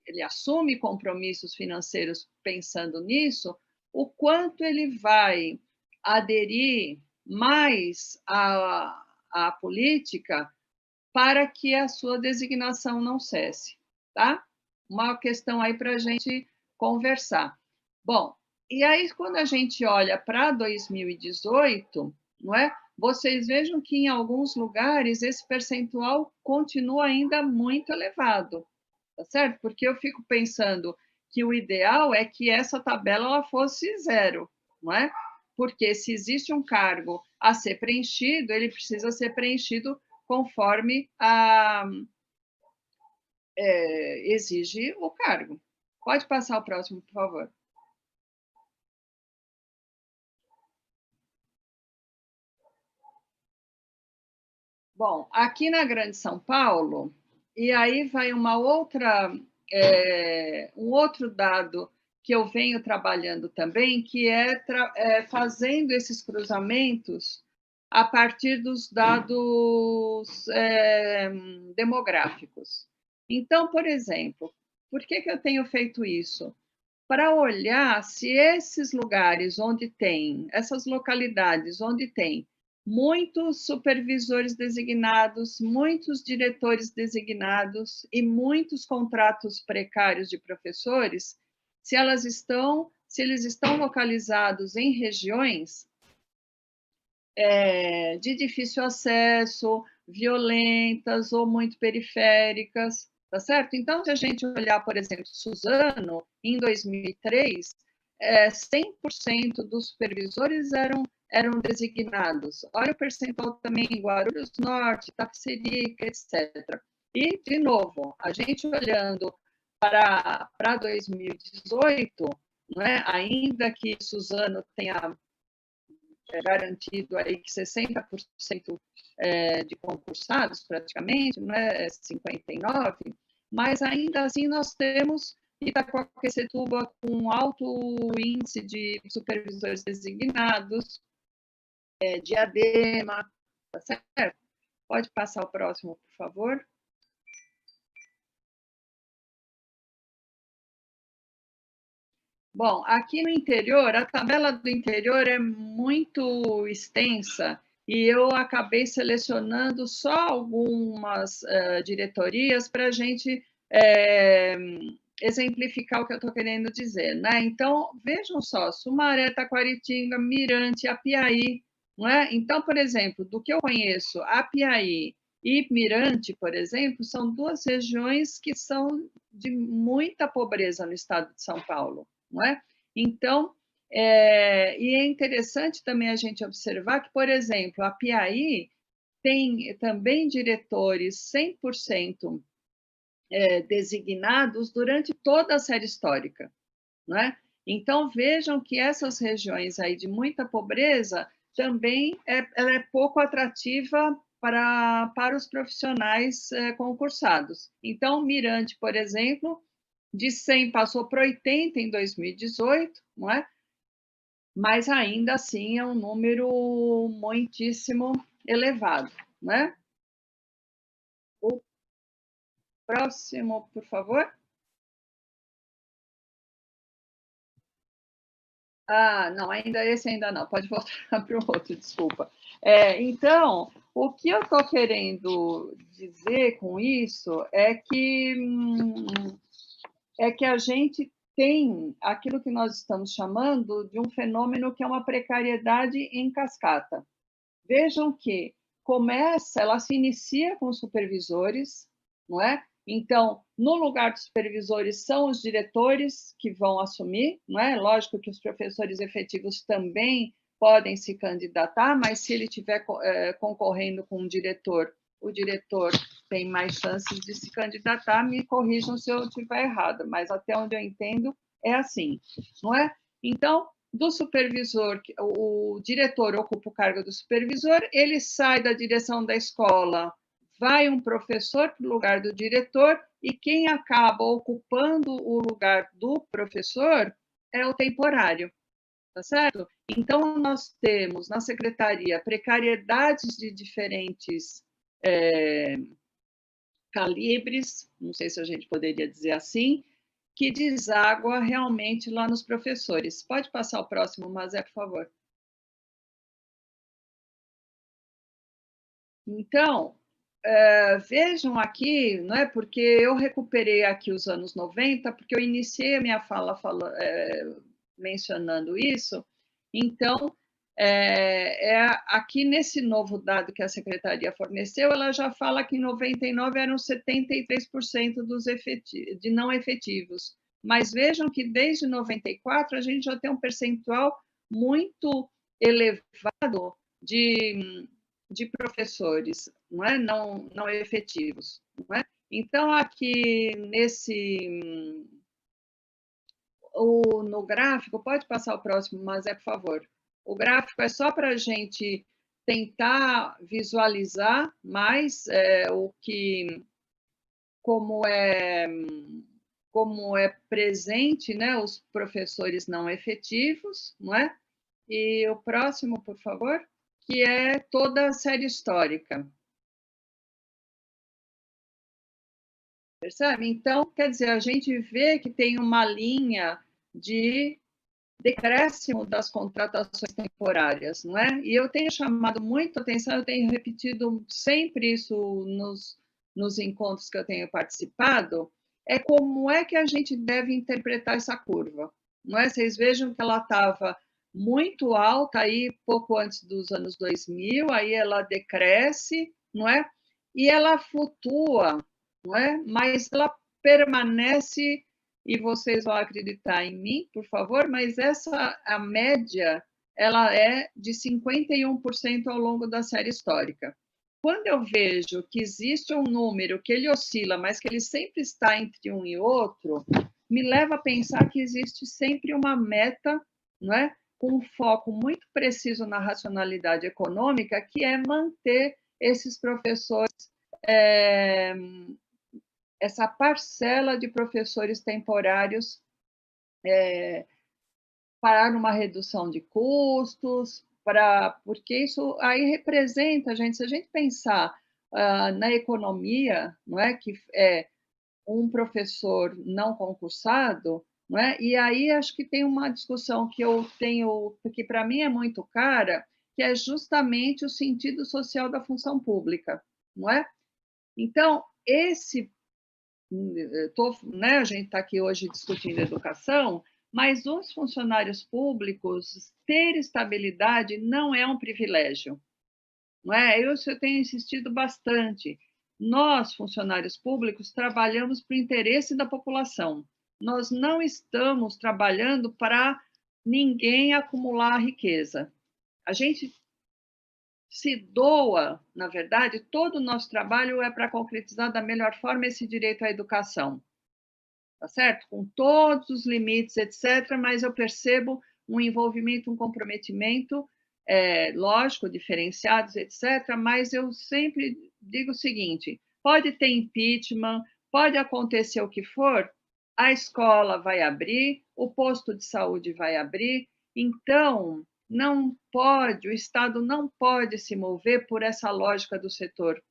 ele assume compromissos financeiros pensando nisso, o quanto ele vai aderir mais à política para que a sua designação não cesse, tá? Uma questão aí para a gente conversar. Bom, e aí quando a gente olha para 2018, não é? Vocês vejam que em alguns lugares esse percentual continua ainda muito elevado, tá certo? Porque eu fico pensando que o ideal é que essa tabela ela fosse zero, não é? Porque se existe um cargo a ser preenchido, ele precisa ser preenchido conforme exige o cargo. Pode passar o próximo, por favor. Bom, aqui na Grande São Paulo, e aí vai uma outra, um outro dado que eu venho trabalhando também, que é fazendo esses cruzamentos a partir dos dados demográficos. Então, por exemplo, por que eu tenho feito isso? Para olhar se esses lugares onde tem, essas localidades onde tem muitos supervisores designados, muitos diretores designados e muitos contratos precários de professores, se eles estão localizados em regiões de difícil acesso, violentas ou muito periféricas, tá certo? Então, se a gente olhar, por exemplo, Suzano, em 2003, 100% dos supervisores eram eram designados. Olha o percentual também em Guarulhos Norte, Tapicerica, etc. E, de novo, a gente olhando para 2018, né, ainda que Suzano tenha garantido aí que 60% de concursados, praticamente, não é 59%, mas ainda assim nós temos Itaquaquecetuba com alto índice de supervisores designados, Diadema, tá certo? Pode passar o próximo, por favor. Bom, aqui no interior, a tabela do interior é muito extensa e eu acabei selecionando só algumas diretorias para a gente exemplificar o que eu estou querendo dizer, né? Então, vejam só, Sumaré, Taquaritinga, Mirante, Apiaí, não é? Então, por exemplo, do que eu conheço, Apiaí e Mirante, por exemplo, são duas regiões que são de muita pobreza no estado de São Paulo, não é? Então, e é interessante também a gente observar que, por exemplo, a Apiaí tem também diretores 100% designados durante toda a série histórica, não é? Então, vejam que essas regiões aí de muita pobreza também ela é pouco atrativa para os profissionais concursados. Então, Mirante, por exemplo, de 100 passou para 80 em 2018, não é? Mas ainda assim é um número muitíssimo elevado, né? O próximo, por favor. Ah, não, esse ainda não, pode voltar para o outro, desculpa. Então, o que eu estou querendo dizer com isso é que a gente tem aquilo que nós estamos chamando de um fenômeno que é uma precariedade em cascata. Vejam que ela se inicia com os supervisores, não é? Então, no lugar dos supervisores são os diretores que vão assumir, não é? Lógico que os professores efetivos também podem se candidatar, mas se ele estiver concorrendo com um diretor, o diretor tem mais chances de se candidatar. Me corrijam se eu estiver errado, mas até onde eu entendo é assim, não é? Então, do supervisor, o diretor ocupa o cargo do supervisor, ele sai da direção da escola, vai um professor para o lugar do diretor, e quem acaba ocupando o lugar do professor é o temporário, tá certo? Então, nós temos na secretaria precariedades de diferentes calibres, não sei se a gente poderia dizer assim, que deságua realmente lá nos professores. Pode passar o próximo, Mazé, por favor. Então, vejam aqui, não é? Porque eu recuperei aqui os anos 90, porque eu iniciei a minha fala mencionando isso. Então, aqui nesse novo dado que a secretaria forneceu, ela já fala que em 99 eram 73% de não efetivos. Mas vejam que desde 94 a gente já tem um percentual muito elevado de professores, não é? Não efetivos, não é? Então, aqui no gráfico, pode passar o próximo, mas por favor. O gráfico é só para a gente tentar visualizar mais como é presente, né, os professores não efetivos, não é? E o próximo, por favor, que é toda a série histórica. Percebe? Então, quer dizer, a gente vê que tem uma linha de decréscimo das contratações temporárias, não é? E eu tenho chamado muito atenção, eu tenho repetido sempre isso nos encontros que eu tenho participado, é como é que a gente deve interpretar essa curva, não é? Vocês vejam que ela estava muito alta aí pouco antes dos anos 2000, aí ela decresce, não é? E ela flutua, não é? Mas ela permanece, e vocês vão acreditar em mim, por favor, mas a média ela é de 51% ao longo da série histórica. Quando eu vejo que existe um número que ele oscila, mas que ele sempre está entre um e outro, me leva a pensar que existe sempre uma meta, não é? Com um foco muito preciso na racionalidade econômica, que é manter esses professores, essa parcela de professores temporários, para uma redução de custos, porque isso aí representa, gente, se a gente pensar na economia, não é, que é um professor não concursado, não é? E aí acho que tem uma discussão que eu tenho, que para mim é muito cara, que é justamente o sentido social da função pública, não é? Então, né, a gente está aqui hoje discutindo educação, mas os funcionários públicos ter estabilidade não é um privilégio, não é? Eu tenho insistido bastante. Nós, funcionários públicos, trabalhamos para o interesse da população. Nós não estamos trabalhando para ninguém acumular riqueza. A gente se doa, na verdade, todo o nosso trabalho é para concretizar da melhor forma esse direito à educação. Tá certo? Com todos os limites, etc., mas eu percebo um envolvimento, um comprometimento, lógico, diferenciados, etc., mas eu sempre digo o seguinte, pode ter impeachment, pode acontecer o que for, a escola vai abrir, o posto de saúde vai abrir, então não pode, o Estado não pode se mover por essa lógica do setor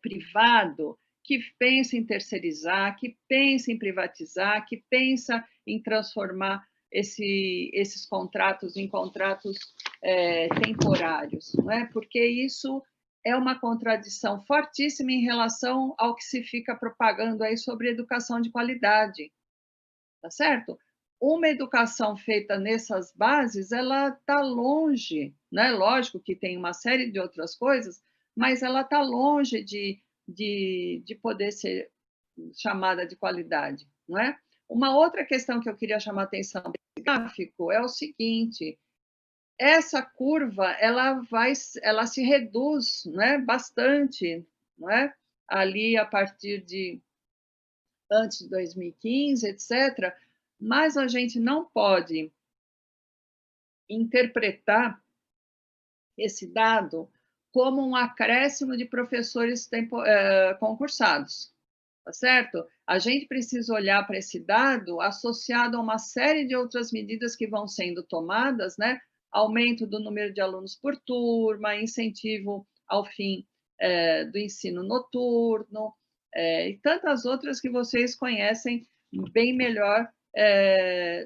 privado, que pensa em terceirizar, que pensa em privatizar, que pensa em transformar esses contratos em contratos temporários, não é? Porque isso é uma contradição fortíssima em relação ao que se fica propagando aí sobre educação de qualidade, tá certo? Uma educação feita nessas bases, ela está longe, né? Lógico que tem uma série de outras coisas, mas ela está longe de poder ser chamada de qualidade, não é? Uma outra questão que eu queria chamar a atenção desse gráfico é o seguinte, essa curva, ela se reduz, né, bastante, não é? Ali a partir de antes de 2015, etc., mas a gente não pode interpretar esse dado como um acréscimo de professores concursados, tá certo? A gente precisa olhar para esse dado associado a uma série de outras medidas que vão sendo tomadas, né? Aumento do número de alunos por turma, incentivo ao fim do ensino noturno, e tantas outras que vocês conhecem bem melhor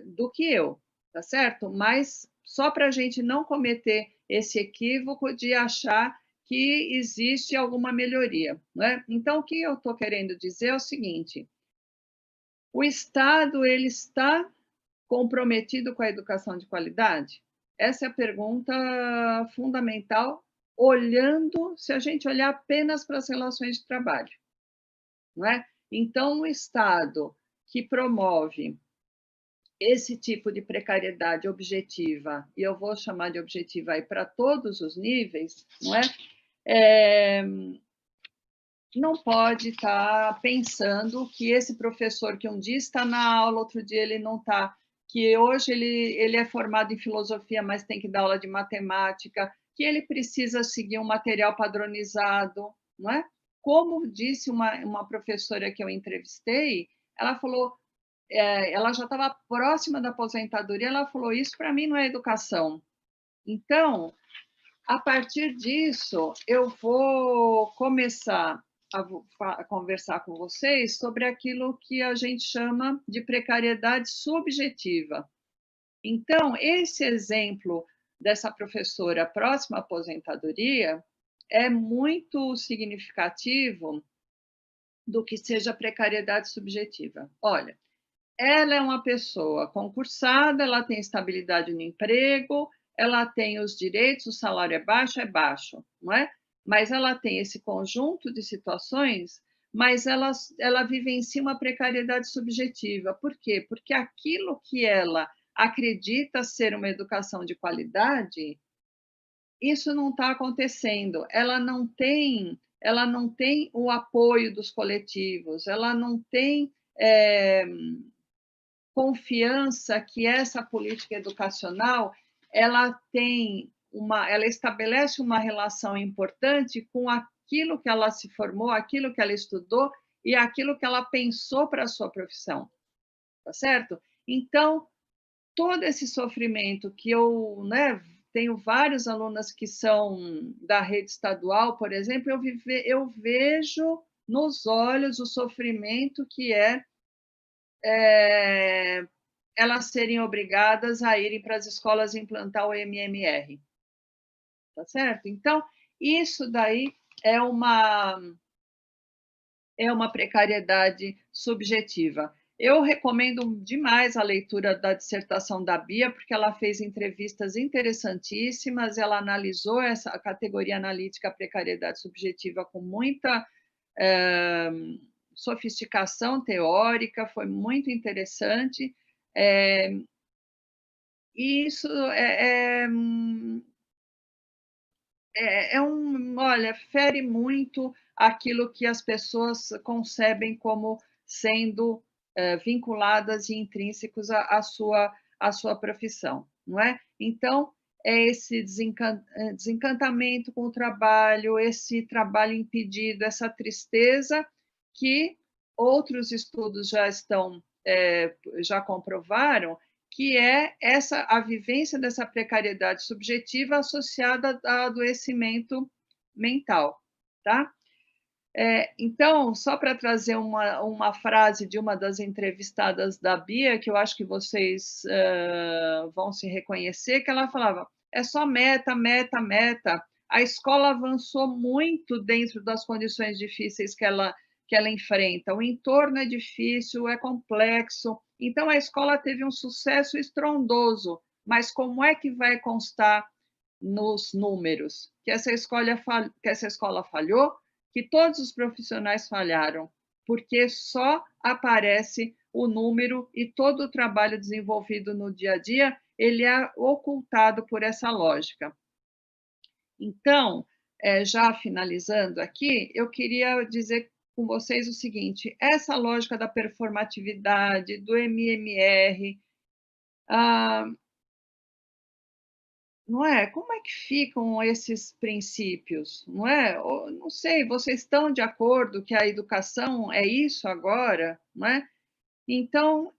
do que eu, tá certo? Mas só para a gente não cometer esse equívoco de achar que existe alguma melhoria, né? Então, o que eu estou querendo dizer é o seguinte, o Estado, ele está comprometido com a educação de qualidade? Essa é a pergunta fundamental, se a gente olhar apenas para as relações de trabalho, não é? Então, o Estado que promove esse tipo de precariedade objetiva, e eu vou chamar de objetiva aí para todos os níveis, não é? Não pode estar pensando que esse professor que um dia está na aula, outro dia ele não está, que hoje ele é formado em filosofia, mas tem que dar aula de matemática, que ele precisa seguir um material padronizado, não é? Como disse uma professora que eu entrevistei, ela falou, ela já estava próxima da aposentadoria, ela falou, isso para mim não é educação. Então, a partir disso, eu vou começar a conversar com vocês sobre aquilo que a gente chama de precariedade subjetiva. Então, esse exemplo dessa professora próxima à aposentadoria é muito significativo do que seja precariedade subjetiva. Olha, ela é uma pessoa concursada, ela tem estabilidade no emprego, ela tem os direitos, o salário é baixo, não é? Mas ela tem esse conjunto de situações, mas ela vivencia uma precariedade subjetiva. Por quê? Porque aquilo que ela acredita ser uma educação de qualidade, isso não está acontecendo. Ela não tem o apoio dos coletivos, ela não tem confiança que essa política educacional ela estabelece uma relação importante com aquilo que ela se formou, aquilo que ela estudou e aquilo que ela pensou para a sua profissão, tá certo? Então, todo esse sofrimento que eu, né, tenho vários alunas que são da rede estadual, por exemplo, eu vejo nos olhos o sofrimento que elas serem obrigadas a irem para as escolas implantar o MMR, tá certo? Então, isso daí é uma precariedade subjetiva. Eu recomendo demais a leitura da dissertação da Bia, porque ela fez entrevistas interessantíssimas, ela analisou essa categoria analítica precariedade subjetiva com muita sofisticação teórica, foi muito interessante. E isso olha, fere muito aquilo que as pessoas concebem como sendo vinculadas e intrínsecos à sua profissão, não é? Então, é esse desencantamento com o trabalho, esse trabalho impedido, essa tristeza que outros estudos já comprovaram que é a vivência dessa precariedade subjetiva associada a adoecimento mental, tá? Então, só para trazer uma frase de uma das entrevistadas da Bia, que eu acho que vocês vão se reconhecer, que ela falava, é só meta, meta, meta. A escola avançou muito dentro das condições difíceis que ela enfrenta. O entorno é difícil, é complexo. Então, a escola teve um sucesso estrondoso, mas como é que vai constar nos números? Que essa escola falhou, que todos os profissionais falharam, porque só aparece o número e todo o trabalho desenvolvido no dia a dia, ele é ocultado por essa lógica. Então, já finalizando aqui, eu queria dizer com vocês o seguinte, essa lógica da performatividade, do MMR, não é? Como é que ficam esses princípios, não é? Não sei, vocês estão de acordo que a educação é isso agora, não é? Então,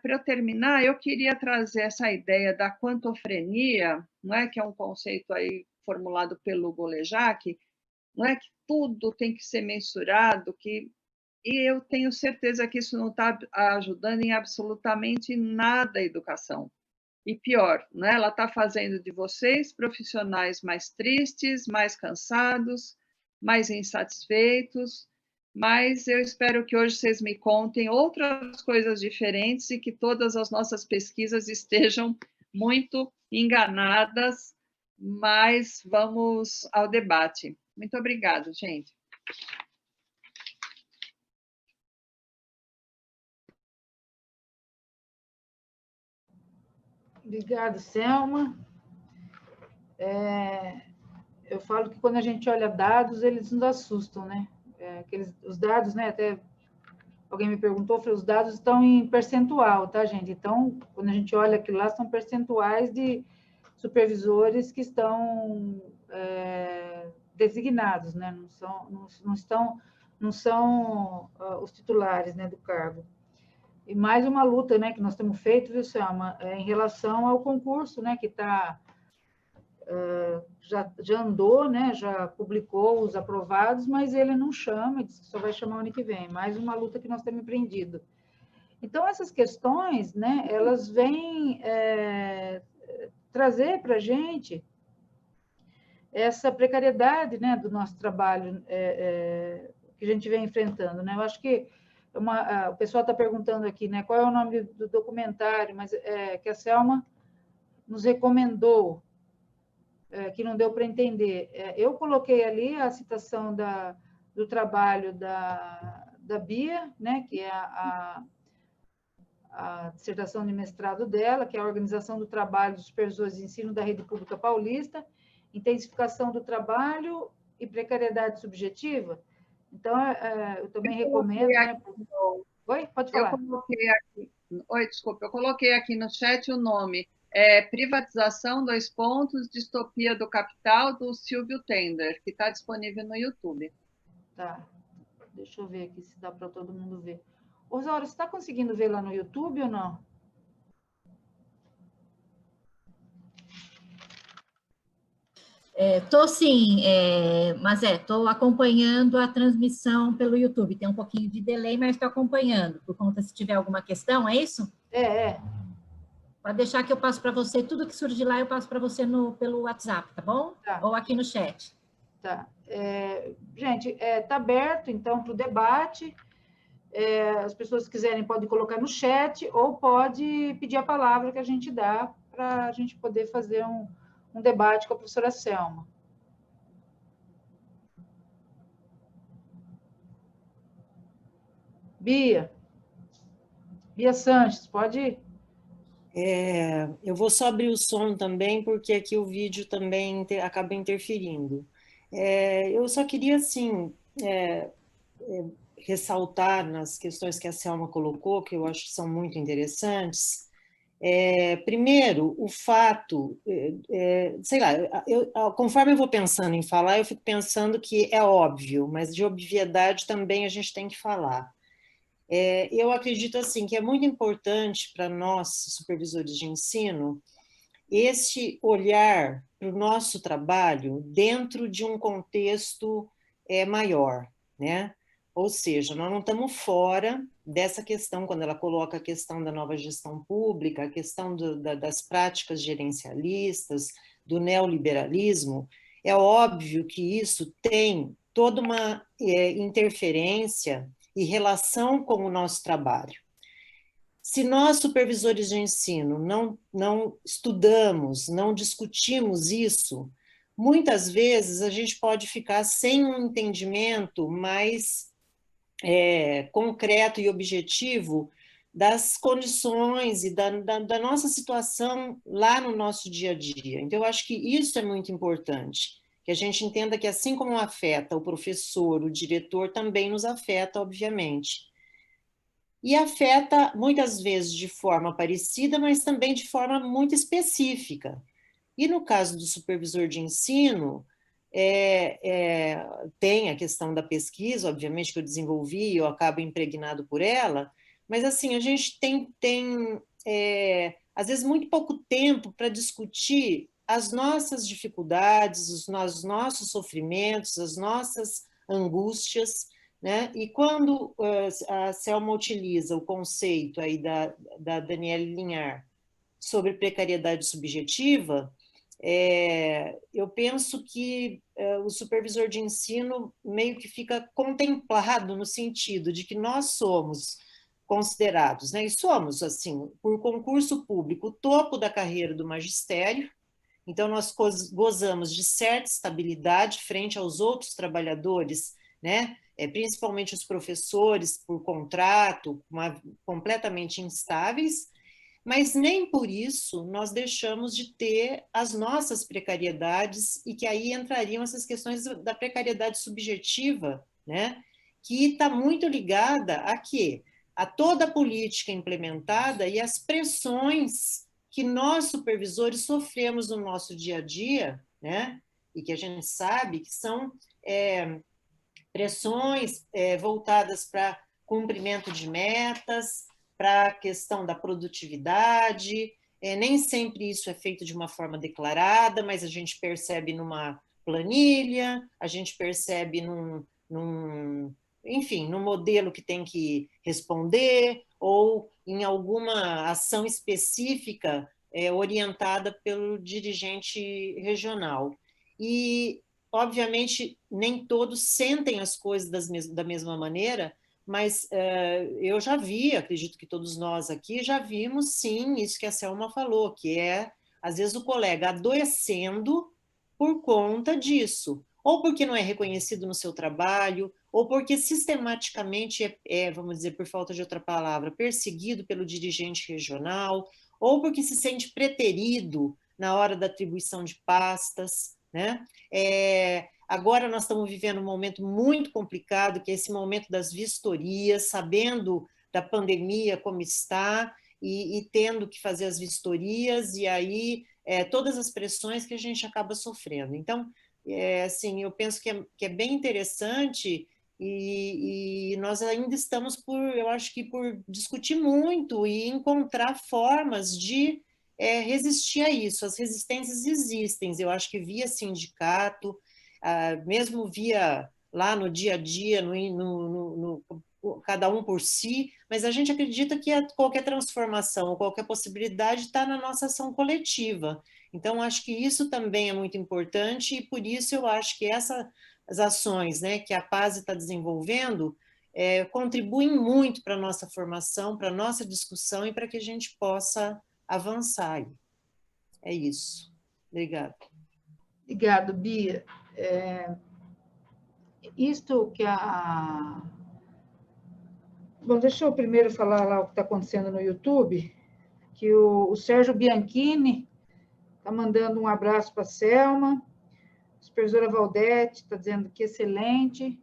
para eu terminar, eu queria trazer essa ideia da quantofrenia, não é? Que é um conceito aí formulado pelo Golejac, não é? Que tudo tem que ser mensurado, e eu tenho certeza que isso não está ajudando em absolutamente nada a educação. E pior, né? Ela está fazendo de vocês profissionais mais tristes, mais cansados, mais insatisfeitos, mas eu espero que hoje vocês me contem outras coisas diferentes e que todas as nossas pesquisas estejam muito enganadas, mas vamos ao debate. Muito obrigada, gente. Obrigada, Selma. Eu falo que quando a gente olha dados, eles nos assustam, né? Os dados, né? Até alguém me perguntou, eu falei, os dados estão em percentual, tá, gente? Então, quando a gente olha aquilo lá, são percentuais de supervisores que estão designados, né? Não são os titulares, né, do cargo. E mais uma luta, né, que nós temos feito, viu, Selma, em relação ao concurso, né, que já andou, né, já publicou os aprovados, mas ele não chama, diz que só vai chamar o ano que vem. Mais uma luta que nós temos empreendido. Então, essas questões, né, elas vêm trazer para a gente essa precariedade, né, do nosso trabalho que a gente vem enfrentando, né? Eu acho que o pessoal está perguntando aqui, né, qual é o nome do documentário, mas que a Selma nos recomendou, que não deu para entender. Eu coloquei ali a citação do trabalho da Bia, né, que é a a dissertação de mestrado dela, que é a organização do trabalho dos supervisores de ensino da rede pública paulista, intensificação do trabalho e precariedade subjetiva. Então, eu também recomendo, né? Oi, pode falar. Oi, desculpa, eu coloquei aqui no chat o nome, Privatização, Distopia do Capital, do Silvio Tender, que está disponível no YouTube. Tá, deixa eu ver aqui se dá para todo mundo ver. Rosaura, você está conseguindo ver lá no YouTube ou não? Estou sim, mas estou acompanhando a transmissão pelo YouTube. Tem um pouquinho de delay, mas estou acompanhando. Por conta, se tiver alguma questão, é isso? Pode deixar que eu passo para você. Tudo que surgir lá, eu passo para você pelo WhatsApp, tá bom? Tá. Ou aqui no chat. Tá. Gente, está aberto, então, para o debate. As pessoas que quiserem podem colocar no chat ou pode pedir a palavra que a gente dá para a gente poder fazer um debate com a professora Selma. Bia Sanches, pode ir? Eu vou só abrir o som também, porque aqui o vídeo também acaba interferindo. Eu só queria, assim, ressaltar nas questões que a Selma colocou, que eu acho que são muito interessantes. Primeiro, o fato, sei lá, conforme eu vou pensando em falar, eu fico pensando que é óbvio, mas de obviedade também a gente tem que falar. Eu acredito assim que é muito importante para nós, supervisores de ensino, esse olhar para o nosso trabalho dentro de um contexto maior, né? Ou seja, nós não estamos fora dessa questão, quando ela coloca a questão da nova gestão pública, a questão das práticas gerencialistas, do neoliberalismo. É óbvio que isso tem toda uma interferência e relação com o nosso trabalho. Se nós, supervisores de ensino, não estudamos, não discutimos isso, muitas vezes a gente pode ficar sem um entendimento mais concreto e objetivo das condições e da nossa situação lá no nosso dia a dia. Então, eu acho que isso é muito importante, que a gente entenda que assim como afeta o professor, o diretor, também nos afeta, obviamente. E afeta, muitas vezes, de forma parecida, mas também de forma muito específica. E no caso do supervisor de ensino, tem a questão da pesquisa, obviamente, que eu desenvolvi e eu acabo impregnado por ela, mas, assim, a gente tem às vezes, muito pouco tempo para discutir as nossas dificuldades, os nossos sofrimentos, as nossas angústias, né? E quando a Selma utiliza o conceito aí da Daniele Linhar sobre precariedade subjetiva, eu penso que o supervisor de ensino meio que fica contemplado no sentido de que nós somos considerados, né? E somos, assim, por concurso público, o topo da carreira do magistério. Então, nós gozamos de certa estabilidade frente aos outros trabalhadores, né? Principalmente os professores, por contrato, completamente instáveis, mas nem por isso nós deixamos de ter as nossas precariedades, e que aí entrariam essas questões da precariedade subjetiva, né? Que está muito ligada a quê? A toda a política implementada e as pressões que nós, supervisores, sofremos no nosso dia a dia, né? E que a gente sabe que são pressões voltadas para cumprimento de metas, para a questão da produtividade. Nem sempre isso é feito de uma forma declarada, mas a gente percebe numa planilha, a gente percebe enfim, no modelo que tem que responder, ou em alguma ação específica orientada pelo dirigente regional. E, obviamente, nem todos sentem as coisas da mesma maneira, mas eu já vi, acredito que todos nós aqui já vimos, sim, isso que a Selma falou, que às vezes, o colega adoecendo por conta disso, ou porque não é reconhecido no seu trabalho, ou porque sistematicamente vamos dizer, por falta de outra palavra, perseguido pelo dirigente regional, ou porque se sente preterido na hora da atribuição de pastas, né? Agora nós estamos vivendo um momento muito complicado, que é esse momento das vistorias, sabendo da pandemia como está, e tendo que fazer as vistorias, e aí todas as pressões que a gente acaba sofrendo. Então, assim, eu penso que é bem interessante, e nós ainda estamos eu acho que por discutir muito e encontrar formas de resistir a isso. As resistências existem, eu acho que via sindicato, mesmo via lá no dia a dia, cada um por si, mas a gente acredita que qualquer transformação, qualquer possibilidade está na nossa ação coletiva. Então, acho que isso também é muito importante, e por isso eu acho que essas ações, né, que a PASE está desenvolvendo contribuem muito para a nossa formação, para a nossa discussão e para que a gente possa avançar aí. É isso. Obrigada. Obrigado, Bia. Isto que Bom, deixa eu primeiro falar lá o que está acontecendo no YouTube, que o Sérgio Bianchini está mandando um abraço para a Selma, a supervisora Valdete está dizendo que excelente,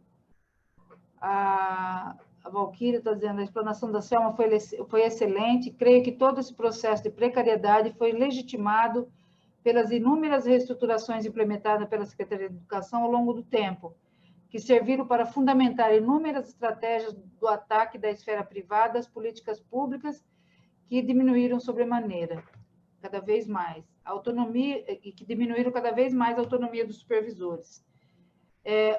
a Valquíria está dizendo a explanação da Selma foi excelente, creio que todo esse processo de precariedade foi legitimado pelas inúmeras reestruturações implementadas pela Secretaria de Educação ao longo do tempo, que serviram para fundamentar inúmeras estratégias do ataque da esfera privada às políticas públicas, que diminuíram sobremaneira, cada vez mais, a autonomia, e que diminuíram cada vez mais a autonomia dos supervisores.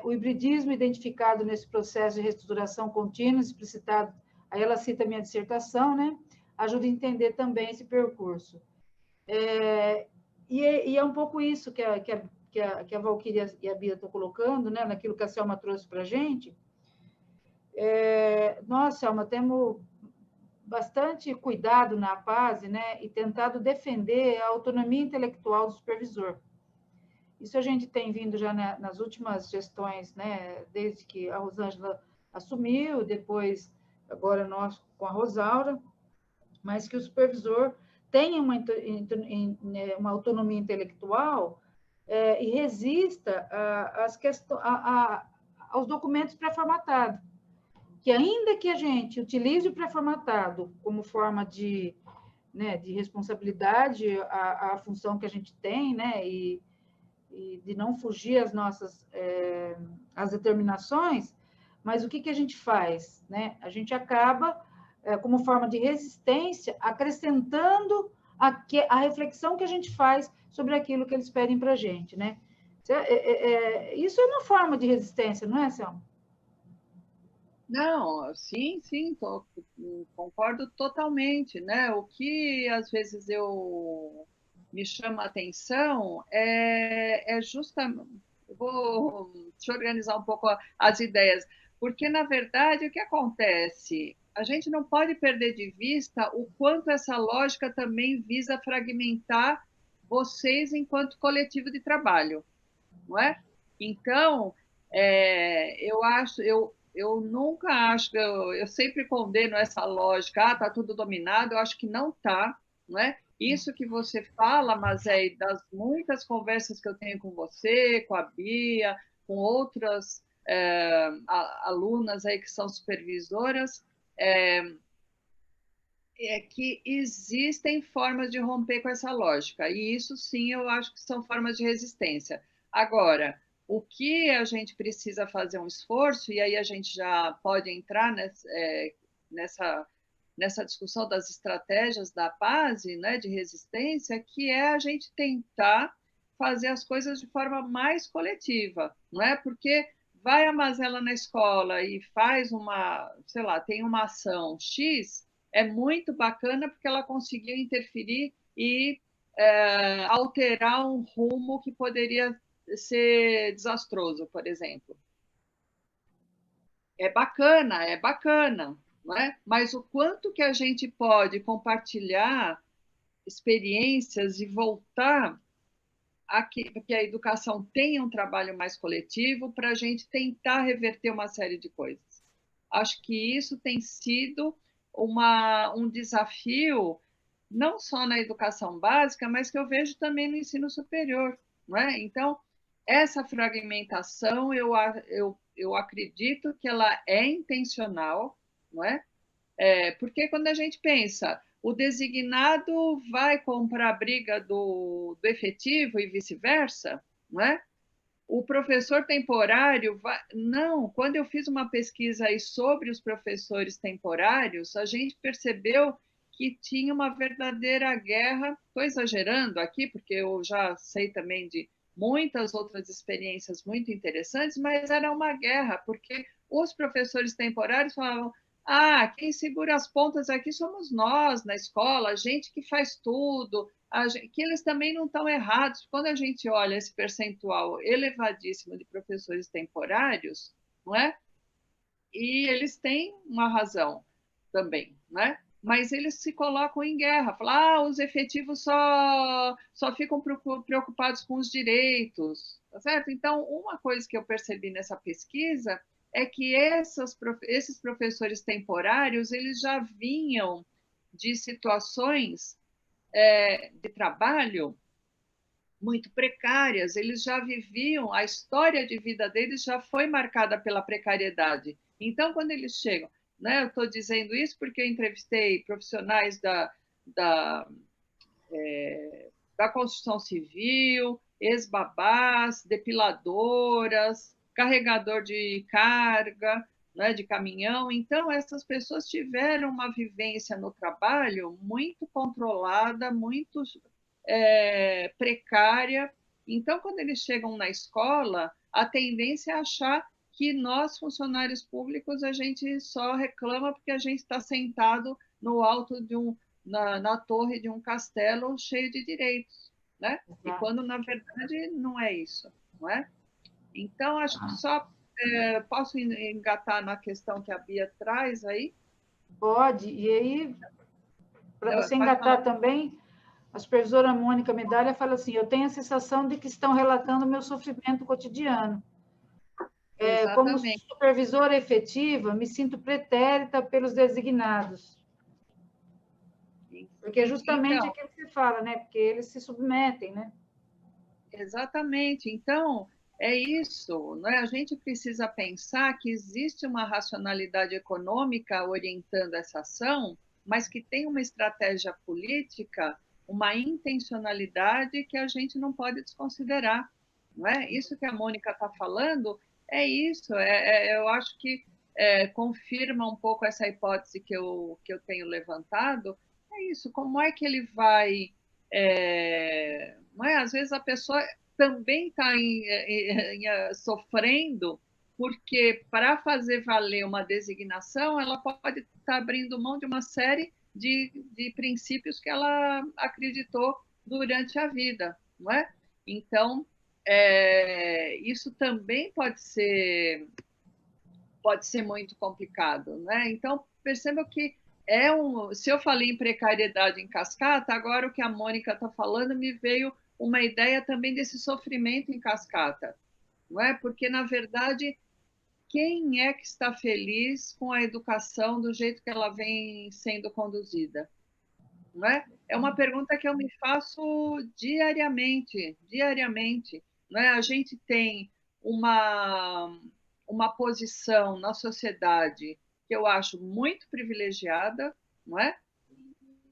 O hibridismo identificado nesse processo de reestruturação contínua, explicitado, aí ela cita a minha dissertação, né? Ajuda a entender também esse percurso. E é um pouco isso que a Valquíria e a Bia estão colocando, né, naquilo que a Selma trouxe para a gente. Nós, Selma, temos bastante cuidado na PASE, né, e tentado defender a autonomia intelectual do supervisor. Isso a gente tem vindo já nas últimas gestões, né, desde que a Rosângela assumiu, depois, agora nós com a Rosaura, mas que o supervisor tenha uma autonomia intelectual e resista aos documentos pré-formatados. Que ainda que a gente utilize o pré-formatado como forma de responsabilidade, a função que a gente tem, né, e de não fugir às determinações, mas o que a gente faz? Né? A gente acaba, como forma de resistência, acrescentando a reflexão que a gente faz sobre aquilo que eles pedem para a gente. Né? Isso é uma forma de resistência, não é, Selma? Não, sim, concordo totalmente, né? O que às vezes me chama a atenção é justamente, deixa eu organizar um pouco as ideias, porque na verdade o que acontece? A gente não pode perder de vista o quanto essa lógica também visa fragmentar vocês enquanto coletivo de trabalho, não é? Então, eu nunca acho, eu sempre condeno essa lógica, está tudo dominado, eu acho que não está, não é? Isso que você fala, mas das muitas conversas que eu tenho com você, com a Bia, com outras alunas aí que são supervisoras, que existem formas de romper com essa lógica, e isso sim eu acho que são formas de resistência. Agora, o que a gente precisa fazer um esforço, e aí a gente já pode entrar nessa discussão das estratégias da PASE, né, de resistência, que é a gente tentar fazer as coisas de forma mais coletiva, não é? Porque vai a mazela na escola e faz tem uma ação X, é muito bacana porque ela conseguiu interferir e alterar um rumo que poderia ser desastroso, por exemplo. É bacana, não é? Mas o quanto que a gente pode compartilhar experiências e voltar que a educação tenha um trabalho mais coletivo para a gente tentar reverter uma série de coisas. Acho que isso tem sido um desafio, não só na educação básica, mas que eu vejo também no ensino superior. Não é? Então, essa fragmentação, eu acredito que ela é intencional, não é? Porque quando a gente pensa, o designado vai comprar a briga do efetivo e vice-versa, não é? O professor temporário vai... Não, quando eu fiz uma pesquisa aí sobre os professores temporários, a gente percebeu que tinha uma verdadeira guerra. Estou exagerando aqui, porque eu já sei também de muitas outras experiências muito interessantes, mas era uma guerra, porque os professores temporários falavam: quem segura as pontas aqui somos nós na escola, a gente que faz tudo, que eles também não estão errados. Quando a gente olha esse percentual elevadíssimo de professores temporários, não é? E eles têm uma razão também, não é? Mas eles se colocam em guerra, falam: os efetivos só ficam preocupados com os direitos, tá certo? Então, uma coisa que eu percebi nessa pesquisa é que esses professores temporários, eles já vinham de situações de trabalho muito precárias, eles já viviam, a história de vida deles já foi marcada pela precariedade. Então, quando eles chegam, né, eu estou dizendo isso porque eu entrevistei profissionais da construção civil, ex-babás, depiladoras, carregador de carga, né, de caminhão. Então, essas pessoas tiveram uma vivência no trabalho muito controlada, muito precária. Então, quando eles chegam na escola, a tendência é achar que nós, funcionários públicos, a gente só reclama porque a gente está sentado no alto na torre de um castelo cheio de direitos, né? E quando, na verdade, não é isso, não é? Então, acho que só posso engatar na questão que a Bia traz aí? Pode, e aí, para você engatar também, a supervisora Mônica Medalha fala assim: eu tenho a sensação de que estão relatando o meu sofrimento cotidiano. Como supervisora efetiva, me sinto pretérita pelos designados. Porque justamente aquilo que você fala, né? Porque eles se submetem, né? Exatamente. Então, é isso, né? A gente precisa pensar que existe uma racionalidade econômica orientando essa ação, mas que tem uma estratégia política, uma intencionalidade que a gente não pode desconsiderar, não é? Isso que a Mônica está falando é isso. Eu acho que confirma um pouco essa hipótese que eu tenho levantado. É isso. Como é que ele vai... não é? Às vezes a pessoa também está sofrendo, porque para fazer valer uma designação, ela pode estar abrindo mão de uma série de princípios que ela acreditou durante a vida, não é? Então, isso também pode ser muito complicado, né? Então, perceba que se eu falei em precariedade em cascata, agora o que a Mônica está falando me veio uma ideia também desse sofrimento em cascata, não é? Porque, na verdade, quem é que está feliz com a educação do jeito que ela vem sendo conduzida? Não é? É uma pergunta que eu me faço diariamente, não é? A gente tem uma posição na sociedade que eu acho muito privilegiada, não é?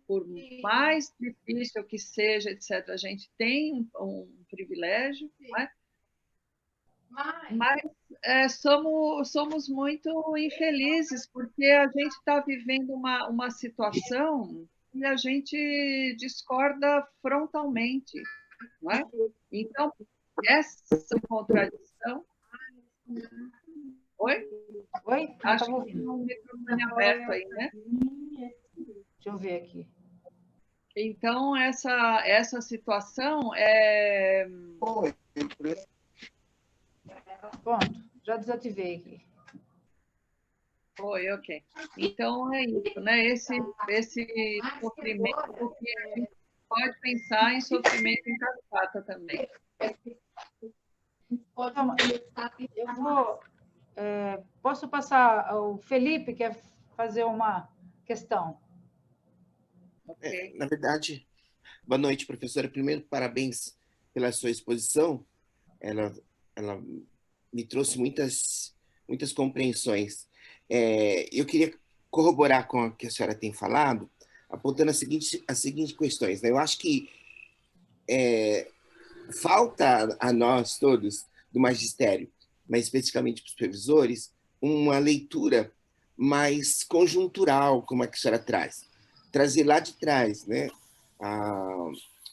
Por mais difícil que seja, etc., a gente tem um privilégio, não é? Mas somos muito infelizes, porque a gente está vivendo uma situação e a gente discorda frontalmente, não é? Então, essa contradição... Oi? Oi? Acho que tem um microfone aberto aí, né? Deixa eu ver aqui. Então, essa situação é... Pronto, já desativei aqui. Oi, ok. Então, é isso, né? Esse sofrimento, porque a gente pode pensar em sofrimento em cascata também. Eu vou, posso passar ao Felipe, que quer fazer uma questão. Ok. Na verdade, boa noite, professora. Primeiro, parabéns pela sua exposição. Ela me trouxe muitas compreensões. Eu queria corroborar com o que a senhora tem falado, apontando as seguintes questões, né? Eu acho que falta a nós todos do magistério, mas especificamente para os supervisores, uma leitura mais conjuntural, como é que a senhora traz. Trazer lá de trás, né?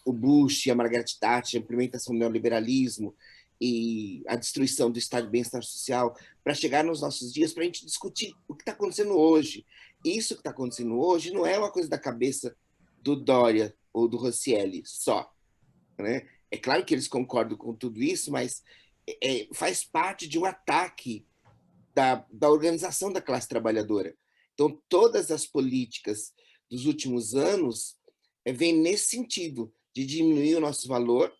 O Bush, a Margaret Thatcher, a implementação do neoliberalismo e a destruição do Estado de bem-estar social, para chegar nos nossos dias, para a gente discutir o que está acontecendo hoje. Isso que está acontecendo hoje não é uma coisa da cabeça do Dória ou do Rosselli só, né? É claro que eles concordam com tudo isso, mas faz parte de um ataque da organização da classe trabalhadora. Então, todas as políticas dos últimos anos vêm nesse sentido, de diminuir o nosso valor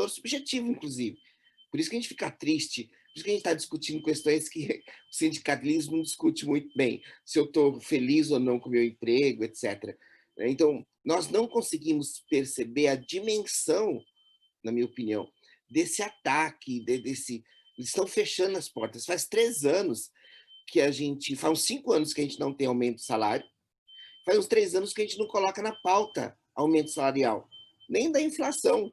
subjetivo, inclusive. Por isso que a gente fica triste, por isso que a gente está discutindo questões que o sindicalismo não discute muito bem, se eu estou feliz ou não com o meu emprego, etc. Então, nós não conseguimos perceber a dimensão, na minha opinião, desse ataque, eles estão fechando as portas. Faz 3 anos faz uns 5 anos que a gente não tem aumento de salário, faz uns 3 anos que a gente não coloca na pauta aumento salarial, nem da inflação,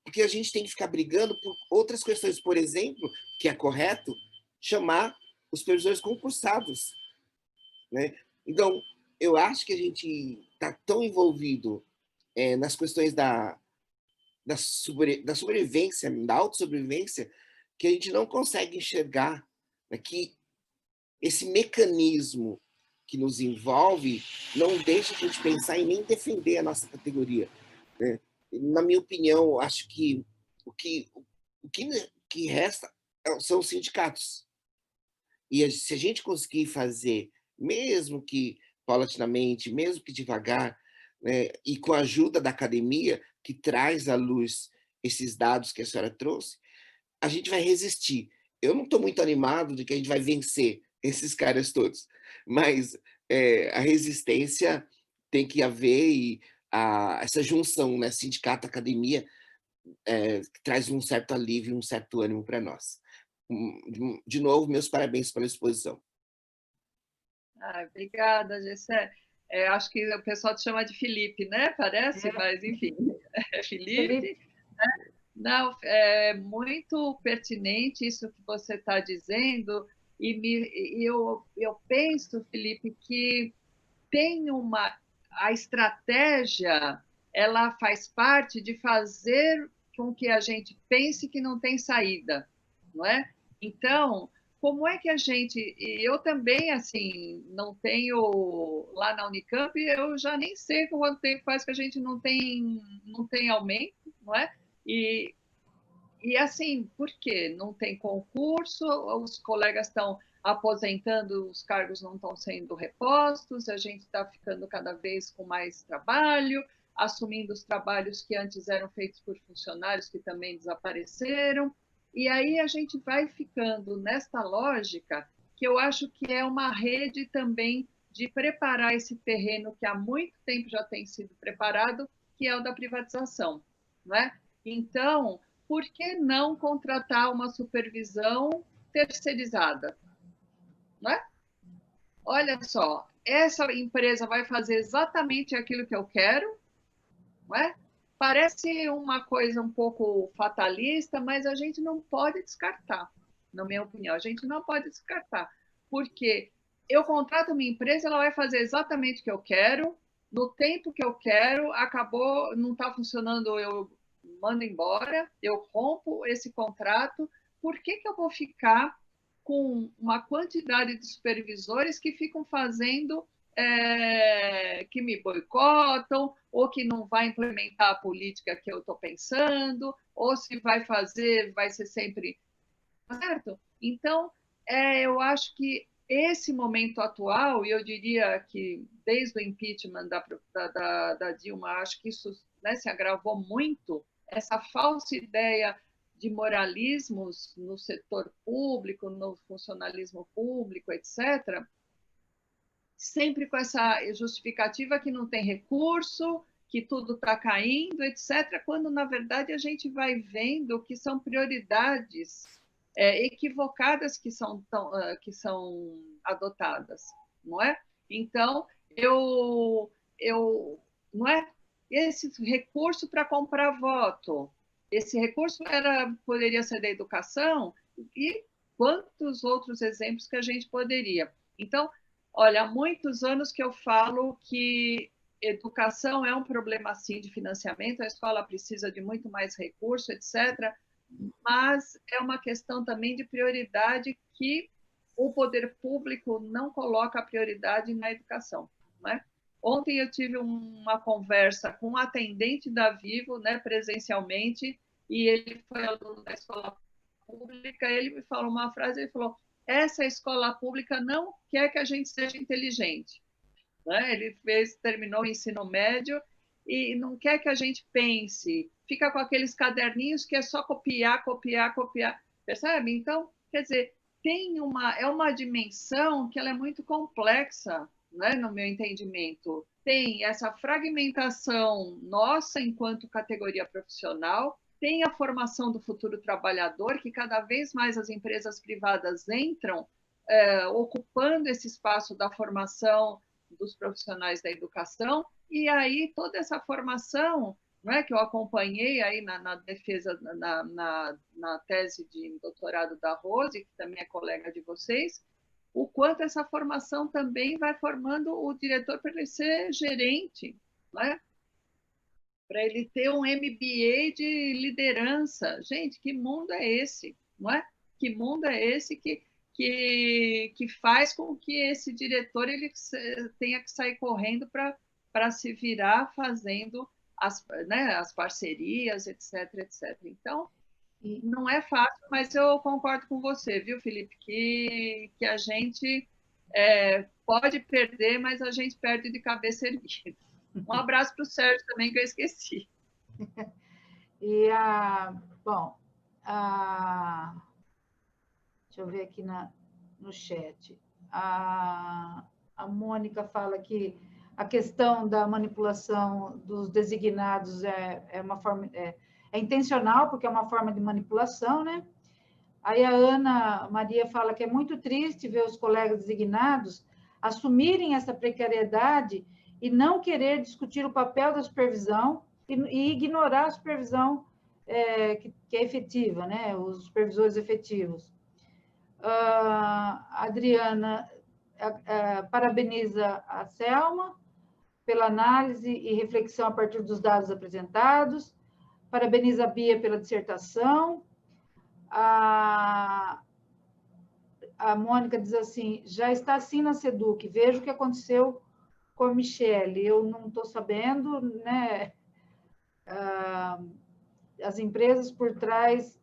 porque a gente tem que ficar brigando por outras questões, por exemplo, que é correto chamar os supervisores concursados, né? Então, eu acho que a gente está tão envolvido nas questões da sobrevivência, da autossobrevivência, que a gente não consegue enxergar, né, que esse mecanismo que nos envolve não deixa a gente pensar em nem defender a nossa categoria, né? Na minha opinião, acho que o que resta são os sindicatos. E se a gente conseguir fazer, mesmo que paulatinamente, mesmo que devagar, né, e com a ajuda da academia, que traz à luz esses dados que a senhora trouxe, a gente vai resistir. Eu não estou muito animado de que a gente vai vencer esses caras todos, mas a resistência tem que haver e essa junção, né, sindicato-academia, traz um certo alívio, um certo ânimo para nós. De novo, meus parabéns pela exposição. Obrigada, Gessé. Acho que o pessoal te chama de Felipe, né? Parece, mas enfim, é Felipe. Né? Não, é muito pertinente isso que você está dizendo, e eu penso, Felipe, que tem a estratégia, ela faz parte de fazer com que a gente pense que não tem saída, não é? Então, como é que a gente... Eu também, assim, não tenho... Lá na Unicamp, eu já nem sei quanto tempo faz que a gente não tem aumento, não é? E assim, por quê? Não tem concurso, os colegas estão aposentando, os cargos não estão sendo repostos, a gente está ficando cada vez com mais trabalho, assumindo os trabalhos que antes eram feitos por funcionários que também desapareceram. E aí a gente vai ficando nesta lógica, que eu acho que é uma rede também de preparar esse terreno que há muito tempo já tem sido preparado, que é o da privatização, não é? Então, por que não contratar uma supervisão terceirizada? Não é? Olha só, essa empresa vai fazer exatamente aquilo que eu quero, não é? Parece uma coisa um pouco fatalista, mas a gente não pode descartar, na minha opinião, a gente não pode descartar, porque eu contrato uma empresa, ela vai fazer exatamente o que eu quero, no tempo que eu quero, acabou, não está funcionando, eu mando embora, eu rompo esse contrato, por que eu vou ficar com uma quantidade de supervisores que ficam fazendo, que me boicotam, ou que não vai implementar a política que eu estou pensando, ou se vai fazer, vai ser sempre... Certo? Então, eu acho que esse momento atual, e eu diria que desde o impeachment da Dilma, acho que isso, né, se agravou muito, essa falsa ideia de moralismos no setor público, no funcionalismo público, etc., sempre com essa justificativa que não tem recurso, que tudo está caindo, etc., quando, na verdade, a gente vai vendo que são prioridades equivocadas que são adotadas, não é? Então, não é? Esse recurso para comprar voto, esse recurso poderia ser da educação, e quantos outros exemplos que a gente poderia. Então, olha, há muitos anos que eu falo que educação é um problema, sim, de financiamento, a escola precisa de muito mais recurso, etc., mas é uma questão também de prioridade que o poder público não coloca a prioridade na educação, né? Ontem eu tive uma conversa com um atendente da Vivo, né, presencialmente, e ele foi aluno da escola pública, ele me falou uma frase, ele falou: essa escola pública não quer que a gente seja inteligente, né? Ele terminou o ensino médio e não quer que a gente pense, fica com aqueles caderninhos que é só copiar, copiar, copiar, percebe? Então, quer dizer, é uma dimensão que ela é muito complexa, né, no meu entendimento. Tem essa fragmentação nossa enquanto categoria profissional, tem a formação do futuro trabalhador, que cada vez mais as empresas privadas entram ocupando esse espaço da formação dos profissionais da educação, e aí toda essa formação, não é, que eu acompanhei aí na defesa, na tese de doutorado da Rose, que também é colega de vocês, o quanto essa formação também vai formando o diretor para ele ser gerente, não é? Para ele ter um MBA de liderança. Gente, que mundo é esse? Não é? Que mundo é esse que faz com que esse diretor ele tenha que sair correndo para se virar fazendo as parcerias, etc, etc. Então, não é fácil, mas eu concordo com você, viu, Felipe, que a gente pode perder, mas a gente perde de cabeça erguida. Um abraço para o Sérgio também, que eu esqueci. Bom, deixa eu ver aqui no chat. A Mônica fala que a questão da manipulação dos designados é uma forma... É intencional, porque é uma forma de manipulação, né? Aí a Ana Maria fala que é muito triste ver os colegas designados assumirem essa precariedade e não querer discutir o papel da supervisão e ignorar a supervisão que é efetiva, né? Os supervisores efetivos. A Adriana parabeniza a Selma pela análise e reflexão a partir dos dados apresentados. Parabeniza a Bia pela dissertação. A Mônica diz assim: já está assim na SEDUC, vejo o que aconteceu com a Michele. Eu não estou sabendo, né? As empresas por trás...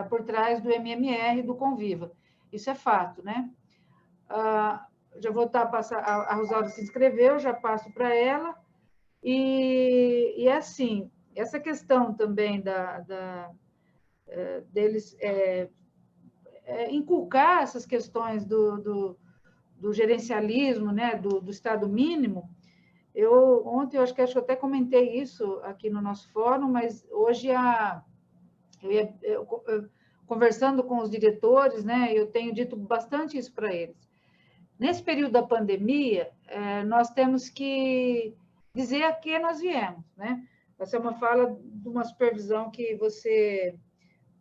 por trás do MMR, do Conviva. Isso é fato, né? Já vou passar... A Rosalba se inscreveu, já passo para ela. E assim... Essa questão também deles inculcar essas questões do gerencialismo, né, do Estado mínimo. Ontem eu acho que eu até comentei isso aqui no nosso fórum, mas hoje conversando com os diretores, né, eu tenho dito bastante isso para eles. Nesse período da pandemia, nós temos que dizer a que nós viemos, né? Essa é uma fala de uma supervisão que você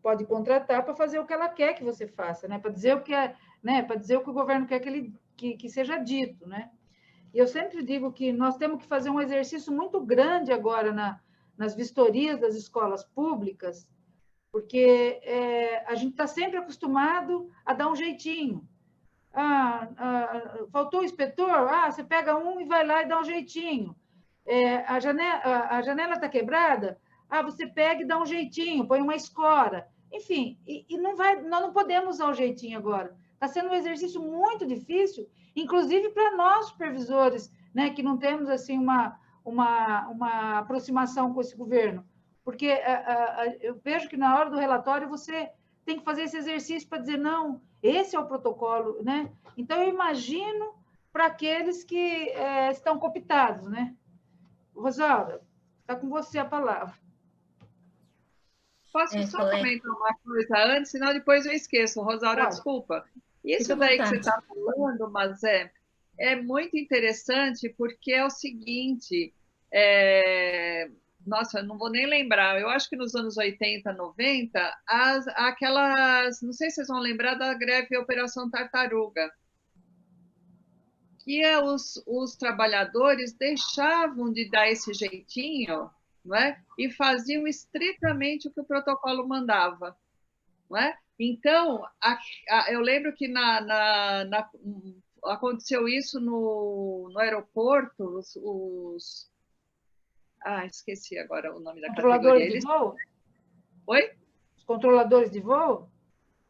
pode contratar para fazer o que ela quer que você faça, né? Para dizer o que né? Para dizer o que o governo quer que seja dito, né? E eu sempre digo que nós temos que fazer um exercício muito grande agora nas vistorias das escolas públicas, porque a gente está sempre acostumado a dar um jeitinho. Faltou o inspetor? Você pega um e vai lá e dá um jeitinho. A janela está quebrada? Você pega e dá um jeitinho, põe uma escora. Enfim, nós não podemos usar o jeitinho agora. Está sendo um exercício muito difícil, inclusive para nós, supervisores, né, que não temos assim, uma aproximação com esse governo. Porque eu vejo que na hora do relatório você tem que fazer esse exercício para dizer, não, esse é o protocolo, né? Então, eu imagino para aqueles que estão cooptados, né? Rosaura, está com você a palavra. Posso só comentar uma coisa antes, senão depois eu esqueço, Rosaura, desculpa. Isso daí que você está falando, mas é muito interessante, porque é o seguinte, nossa, eu não vou nem lembrar, eu acho que nos anos 80, 90, aquelas, não sei se vocês vão lembrar da greve Operação Tartaruga, que os trabalhadores deixavam de dar esse jeitinho, não é? E faziam estritamente o que o protocolo mandava. Não é? Então, eu lembro que aconteceu isso no aeroporto, esqueci agora o nome da controladores categoria. De voo? Oi? Os controladores de voo?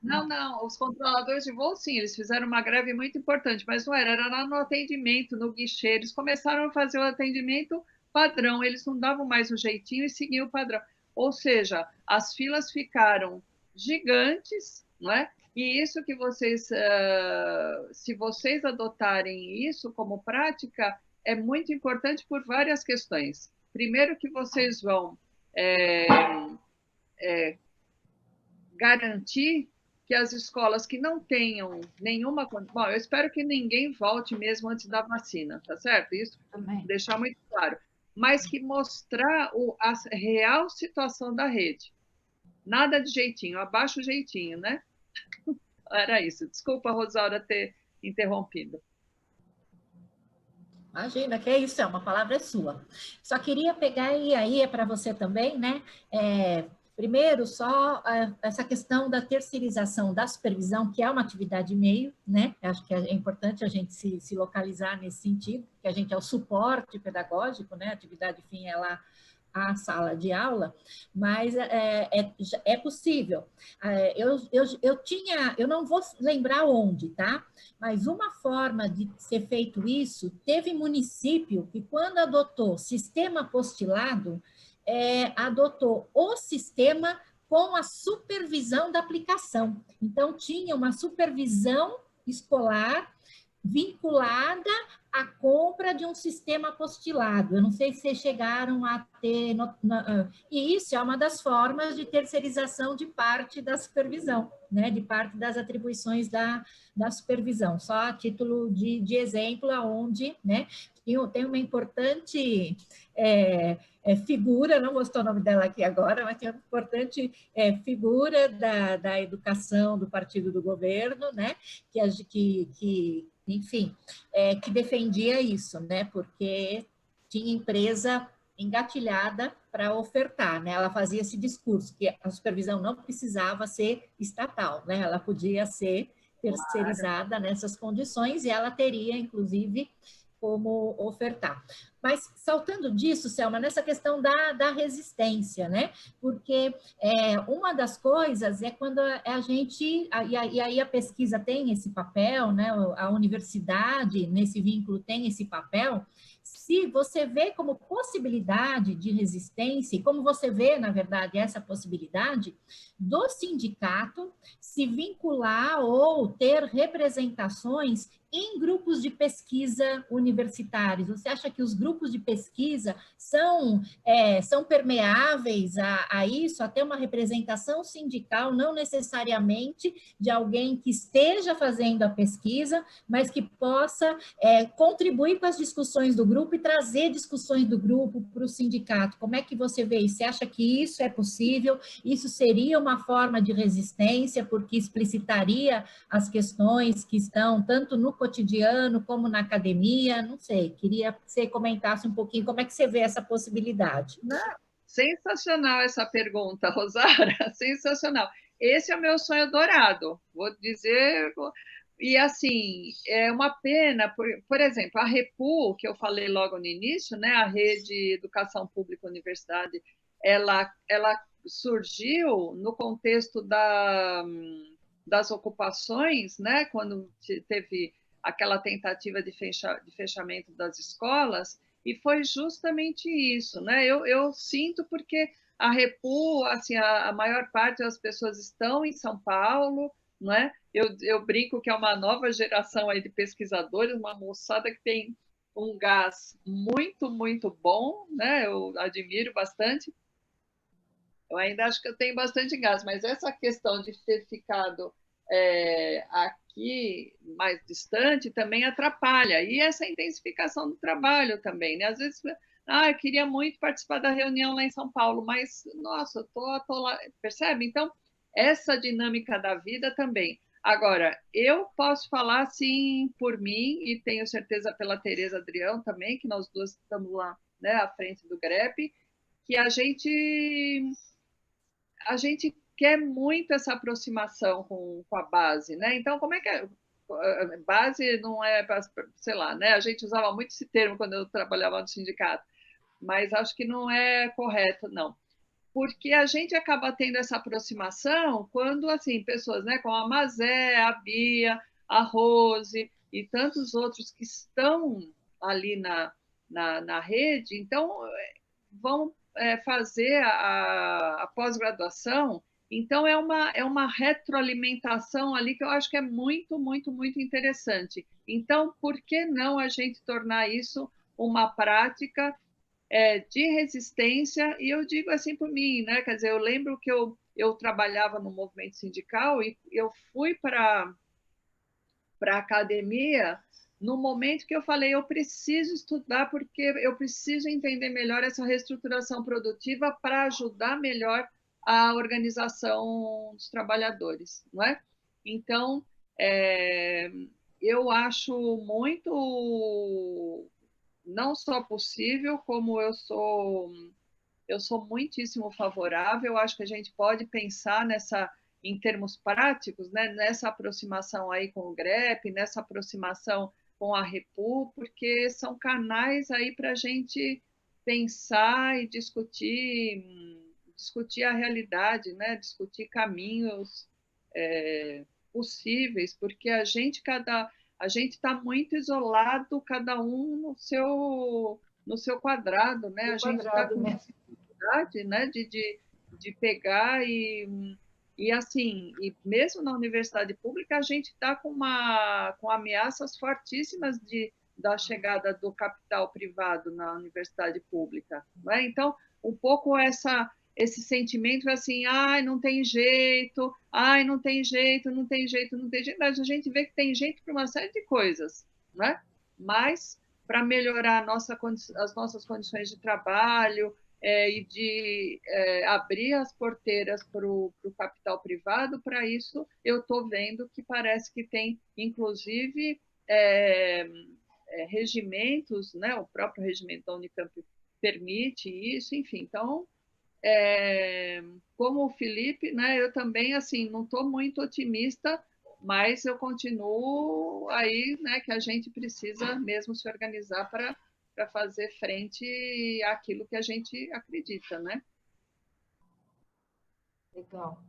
Não, os controladores de voo, sim, eles fizeram uma greve muito importante, mas não era lá no atendimento, no guichê, eles começaram a fazer o atendimento padrão, eles não davam mais o jeitinho e seguiam o padrão. Ou seja, as filas ficaram gigantes, não é? E isso que vocês, se vocês adotarem isso como prática, é muito importante por várias questões. Primeiro que vocês vão garantir que as escolas que não tenham nenhuma... Bom, eu espero que ninguém volte mesmo antes da vacina, tá certo? Isso também deixar muito claro. Mas que mostrar a real situação da rede. Nada de jeitinho, abaixa o jeitinho, né? Era isso. Desculpa, Rosaura, ter interrompido. Imagina, que é isso, uma palavra é sua. Só queria pegar, e aí é para você também, né? Primeiro, só essa questão da terceirização da supervisão, que é uma atividade meio, né? Acho que é importante a gente se localizar nesse sentido, que a gente é o suporte pedagógico, né? A atividade fim é lá a sala de aula, mas é possível. Eu não vou lembrar onde, tá? Mas uma forma de ser feito isso, teve município que, quando adotou sistema apostilado, adotou o sistema com a supervisão da aplicação. Então, tinha uma supervisão escolar vinculada à compra de um sistema apostilado. Eu não sei se vocês chegaram a ter... E isso é uma das formas de terceirização de parte da supervisão, né? De parte das atribuições da supervisão. Só a título de exemplo, onde, né, tem uma importante figura, não vou citar o nome dela aqui agora, mas tem uma importante figura da educação do partido do governo, né? Que enfim, que defendia isso, né? Porque tinha empresa engatilhada para ofertar, né? Ela fazia esse discurso que a supervisão não precisava ser estatal, né? Ela podia ser terceirizada nessas condições e ela teria, inclusive, como ofertar. Mas, saltando disso, Selma, nessa questão da resistência, né? Porque uma das coisas é quando a gente... E aí a pesquisa tem esse papel, né? A universidade, nesse vínculo, tem esse papel. Se você vê como possibilidade de resistência, e como você vê, na verdade, essa possibilidade do sindicato se vincular ou ter representações em grupos de pesquisa universitários. Você acha que os grupos de pesquisa são permeáveis a isso, a ter uma representação sindical, não necessariamente de alguém que esteja fazendo a pesquisa, mas que possa contribuir com as discussões do grupo e trazer discussões do grupo para o sindicato? Como é que você vê isso? Você acha que isso é possível? Isso seria uma forma de resistência, porque explicitaria as questões que estão tanto no cotidiano como na academia? Não sei, queria que você comentasse um pouquinho como é que você vê essa possibilidade. Não, sensacional essa pergunta, Rosaura, sensacional. Esse é o meu sonho dourado, vou dizer. E, assim, é uma pena, por exemplo, a REPU, que eu falei logo no início, né, a Rede Educação Pública Universidade, ela surgiu no contexto das ocupações, né, quando teve aquela tentativa de fechamento das escolas, e foi justamente isso, né? Eu sinto porque A Repu, assim, a maior parte das pessoas estão em São Paulo, não é? Eu brinco que é uma nova geração aí de pesquisadores, uma moçada que tem um gás muito, muito bom, né? Eu admiro bastante. Eu ainda acho que eu tenho bastante gás, mas essa questão de ter ficado aqui mais distante também atrapalha. E essa intensificação do trabalho também, né? Às vezes, eu queria muito participar da reunião lá em São Paulo, mas, nossa, eu tô lá, percebe? Então, essa dinâmica da vida também. Agora, eu posso falar, sim, por mim, e tenho certeza pela Tereza Adrião também, que nós duas estamos lá, né, à frente do GREP, que a gente quer muito essa aproximação com a base, né? Então, como é que base não é, sei lá, né? A gente usava muito esse termo quando eu trabalhava no sindicato, mas acho que não é correto, não. Porque a gente acaba tendo essa aproximação quando, assim, pessoas, né, como a Mazé, a Bia, a Rose e tantos outros que estão ali na rede, então vão fazer a pós-graduação. Então, é uma retroalimentação ali que eu acho que é muito, muito, muito interessante. Então, por que não a gente tornar isso uma prática de resistência? E eu digo assim por mim, né? Quer dizer, eu lembro que eu trabalhava no movimento sindical e eu fui para a academia no momento que eu falei, eu preciso estudar porque eu preciso entender melhor essa reestruturação produtiva para ajudar melhor a organização dos trabalhadores, não é? Então, eu acho muito, não só possível, como eu sou muitíssimo favorável. Eu acho que a gente pode pensar em termos práticos, né, nessa aproximação aí com o GREP, nessa aproximação com a Repu, porque são canais aí para a gente pensar e discutir a realidade, né, discutir caminhos possíveis, porque a gente está muito isolado, cada um no seu quadrado, né? A gente está com dificuldade, né, de pegar e assim, e mesmo na universidade pública a gente está com ameaças fortíssimas da chegada do capital privado na universidade pública, não é? Então, um pouco esse sentimento assim, não tem jeito, não tem jeito, não tem jeito, não tem jeito, mas a gente vê que tem jeito para uma série de coisas, né? Mas para melhorar as nossas condições de trabalho e de abrir as porteiras para o capital privado, para isso eu estou vendo que parece que tem, inclusive, regimentos, né? O próprio regimento da Unicamp permite isso, enfim. Então, como o Felipe, né, eu também assim não estou muito otimista, mas eu continuo aí, né, que a gente precisa mesmo se organizar para fazer frente àquilo que a gente acredita, né? Legal.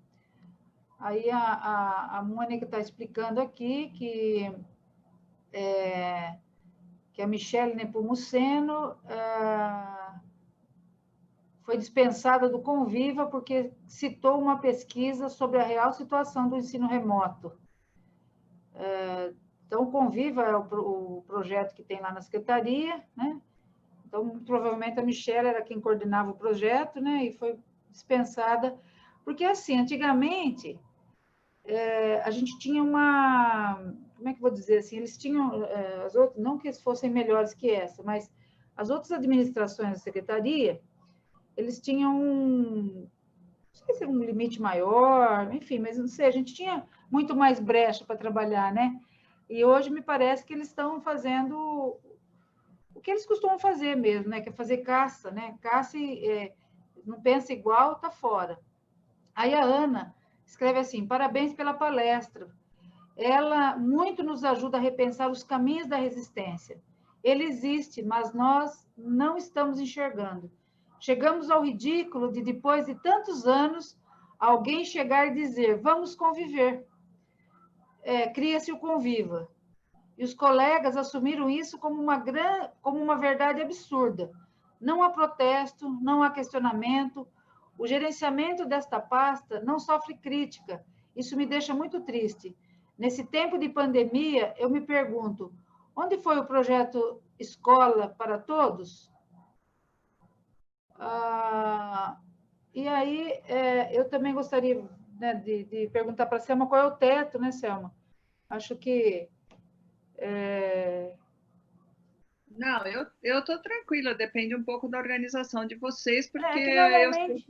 Aí a Mônica está explicando aqui que a Michele Nepomuceno foi dispensada do Conviva porque citou uma pesquisa sobre a real situação do ensino remoto. Então, o Conviva é o projeto que tem lá na secretaria, né? Então, provavelmente a Michele era quem coordenava o projeto, né? E foi dispensada, porque assim, antigamente a gente tinha como é que eu vou dizer assim, eles tinham as outras, não que eles fossem melhores que essa, mas as outras administrações da secretaria, eles tinham não sei se um limite maior, enfim, mas não sei, a gente tinha muito mais brecha para trabalhar, né? E hoje me parece que eles estão fazendo o que eles costumam fazer mesmo, né? Que é fazer caça, né? Caça e não pensa igual, tá fora. Aí a Ana escreve assim: parabéns pela palestra. Ela muito nos ajuda a repensar os caminhos da resistência. Ele existe, mas nós não estamos enxergando. Chegamos ao ridículo de, depois de tantos anos, alguém chegar e dizer, vamos conviver. Cria-se o Conviva. E os colegas assumiram isso como uma verdade absurda. Não há protesto, não há questionamento. O gerenciamento desta pasta não sofre crítica. Isso me deixa muito triste. Nesse tempo de pandemia, eu me pergunto, onde foi o projeto Escola para Todos? E aí, eu também gostaria, né, de perguntar para a Selma qual é o teto, né, Selma? Acho que... Não, eu estou tranquila, depende um pouco da organização de vocês, porque que eu sei normalmente...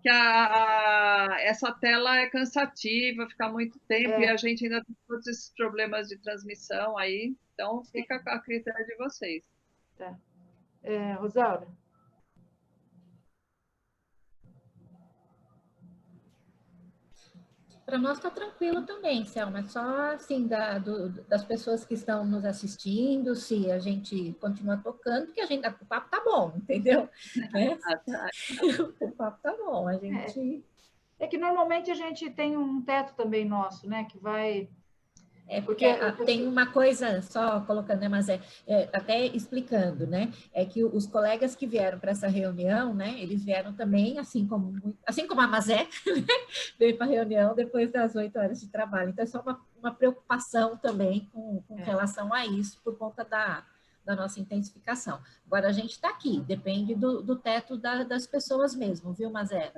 que essa tela é cansativa, fica muito tempo, e a gente ainda tem todos esses problemas de transmissão aí, então fica a critério de vocês. Tá. Rosaura? Para nós está tranquilo também, Selma. É só assim das pessoas que estão nos assistindo, se a gente continua tocando, porque o papo tá bom, entendeu? Né? O papo tá bom, a gente. É que normalmente a gente tem um teto também nosso, né? Que vai. Porque tem uma coisa, só colocando, né, mas até explicando, né? É que os colegas que vieram para essa reunião, né? Eles vieram também, assim como a Mazé, né, veio para a reunião depois das 8 horas de trabalho. Então, é só uma preocupação também com relação a isso, por conta da nossa intensificação. Agora, a gente está aqui, depende do teto das pessoas mesmo, viu, Mazé?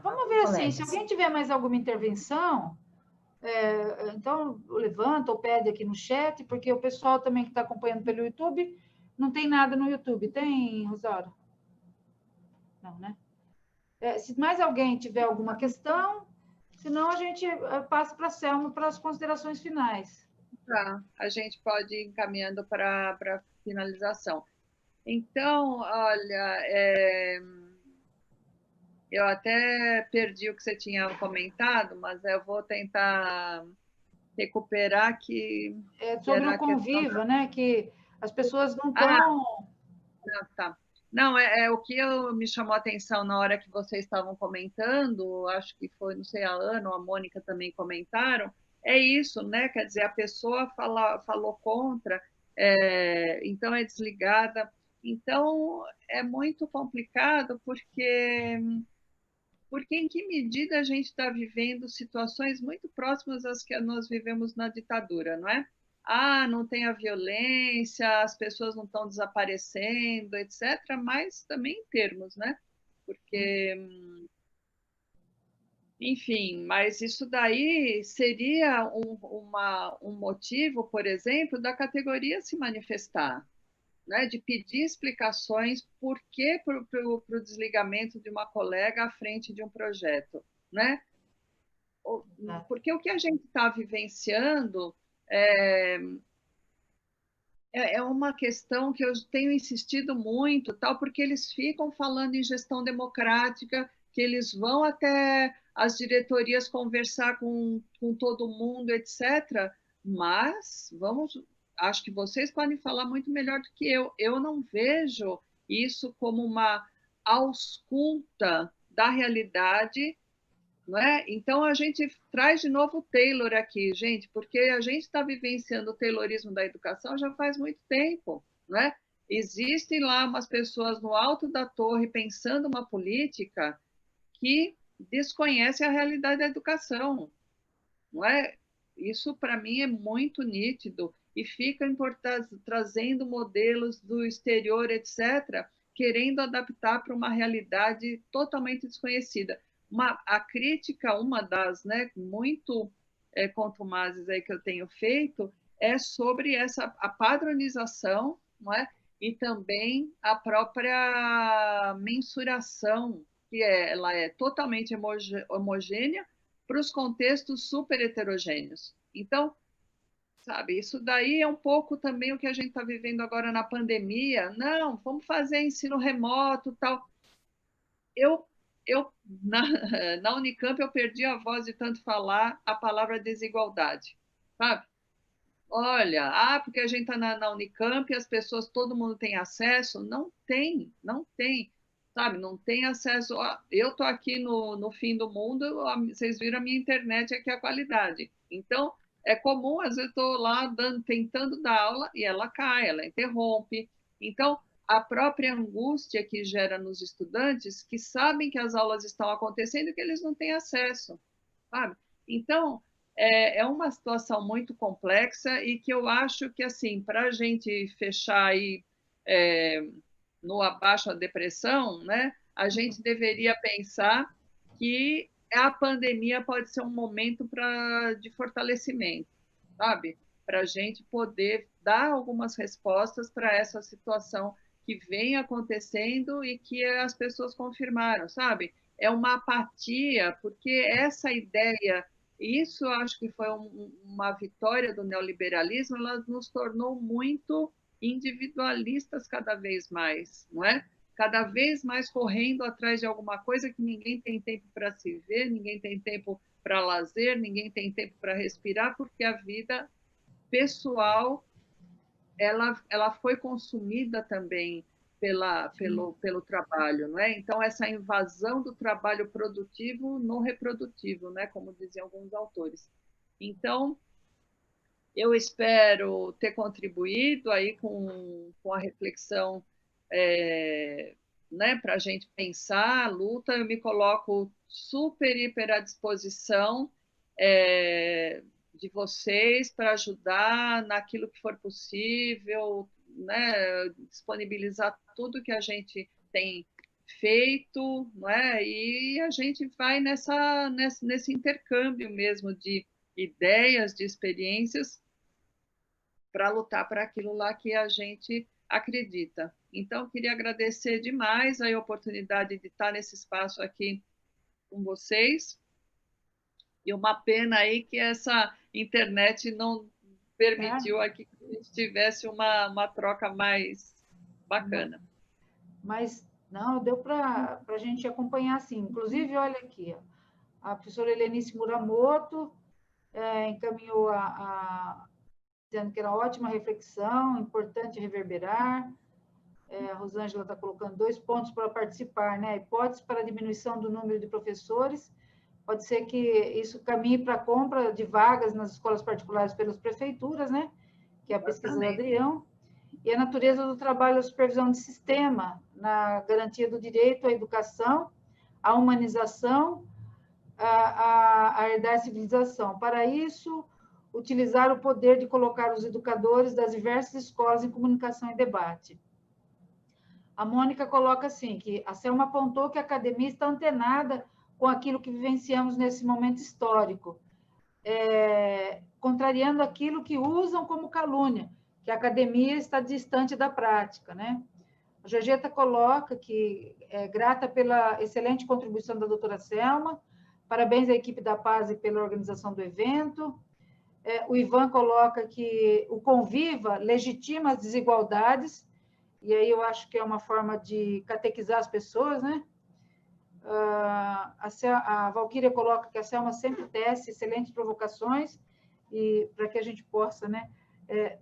Vamos ver assim, se alguém tiver mais alguma intervenção, então levanta ou pede aqui no chat, porque o pessoal também que está acompanhando pelo YouTube, não tem nada no YouTube. Tem, Rosário? Não, né? Se mais alguém tiver alguma questão, senão a gente passa para a Selma para as considerações finais. Tá, a gente pode ir encaminhando para finalização. Então, olha, eu até perdi o que você tinha comentado, mas eu vou tentar recuperar que... sobre o Conviva, né? Que as pessoas não estão... tá. Não, o que me chamou a atenção na hora que vocês estavam comentando, acho que foi, não sei, a Ana ou a Mônica também comentaram, é isso, né? Quer dizer, a pessoa falou contra, então é desligada. Então, é muito complicado, porque em que medida a gente está vivendo situações muito próximas às que nós vivemos na ditadura, não é? Não tem a violência, as pessoas não estão desaparecendo, etc., mas também em termos, né? Porque, enfim, mas isso daí seria um motivo, por exemplo, da categoria se manifestar, né, de pedir explicações por que para o desligamento de uma colega à frente de um projeto, né? Porque o que a gente está vivenciando é uma questão que eu tenho insistido muito, tal, porque eles ficam falando em gestão democrática, que eles vão até as diretorias conversar com todo mundo, etc. Mas acho que vocês podem falar muito melhor do que eu. Eu não vejo isso como uma ausculta da realidade, não é? Então, a gente traz de novo o Taylor aqui, gente, porque a gente está vivenciando o Taylorismo da educação já faz muito tempo, não é? Existem lá umas pessoas no alto da torre pensando uma política que desconhece a realidade da educação, não é? Isso, para mim, é muito nítido e fica trazendo modelos do exterior, etc., querendo adaptar para uma realidade totalmente desconhecida. A crítica, uma das, né, muito contumazes aí que eu tenho feito, é sobre a padronização, não é? E também a própria mensuração, que ela é totalmente homogênea para os contextos super heterogêneos. Então, sabe, isso daí é um pouco também o que a gente está vivendo agora na pandemia. Não, vamos fazer ensino remoto, tal. Na Unicamp, eu perdi a voz de tanto falar a palavra desigualdade, sabe? Olha, porque a gente está na Unicamp e as pessoas, todo mundo tem acesso. Não tem, sabe? Não tem acesso. Eu estou aqui no fim do mundo, vocês viram a minha internet aqui, a qualidade. Então, é comum, às vezes estou lá tentando dar aula e ela cai, ela interrompe. Então, a própria angústia que gera nos estudantes que sabem que as aulas estão acontecendo e que eles não têm acesso, sabe? Então, é uma situação muito complexa e que eu acho que, assim, para a gente fechar aí no abaixo a depressão, né, a gente deveria pensar que a pandemia pode ser um momento de fortalecimento, sabe? Para a gente poder dar algumas respostas para essa situação que vem acontecendo e que as pessoas confirmaram, sabe? É uma apatia, porque essa ideia, isso eu acho que foi uma vitória do neoliberalismo, ela nos tornou muito individualistas cada vez mais, não é? Cada vez mais correndo atrás de alguma coisa que ninguém tem tempo para se ver, ninguém tem tempo para lazer, ninguém tem tempo para respirar, porque a vida pessoal ela foi consumida também pelo trabalho, não é? Então, essa invasão do trabalho produtivo no reprodutivo, né? Como diziam alguns autores. Então, eu espero ter contribuído aí com a reflexão, né, para a gente pensar a luta. Eu me coloco super, hiper à disposição de vocês para ajudar naquilo que for possível, né, disponibilizar tudo que a gente tem feito, não é? E a gente vai nesse intercâmbio mesmo de ideias, de experiências, para lutar para aquilo lá que a gente acredita. Então, queria agradecer demais a oportunidade de estar nesse espaço aqui com vocês. E uma pena aí que essa internet não permitiu aqui que a gente tivesse uma troca mais bacana. Mas não, deu para a gente acompanhar, sim. Inclusive, olha aqui, a professora Helenice Muramoto encaminhou dizendo que era ótima reflexão, importante reverberar. A Rosângela está colocando 2 pontos para participar, né? Hipótese para diminuição do número de professores. Pode ser que isso caminhe para a compra de vagas nas escolas particulares pelas prefeituras, né? Que é a pesquisa do Adrião. E a natureza do trabalho, a supervisão de sistema, na garantia do direito à educação, à humanização, a herdar a civilização. Para isso, utilizar o poder de colocar os educadores das diversas escolas em comunicação e debate. A Mônica coloca assim, que a Selma apontou que a academia está antenada com aquilo que vivenciamos nesse momento histórico, contrariando aquilo que usam como calúnia, que a academia está distante da prática, né? A Georgeta coloca que é grata pela excelente contribuição da doutora Selma, parabéns à equipe da Paz pela organização do evento. O Ivan coloca que o Conviva legitima as desigualdades, e aí eu acho que é uma forma de catequizar as pessoas, né? A Valquíria coloca que a Selma sempre tece excelentes provocações, e para que a gente possa, né,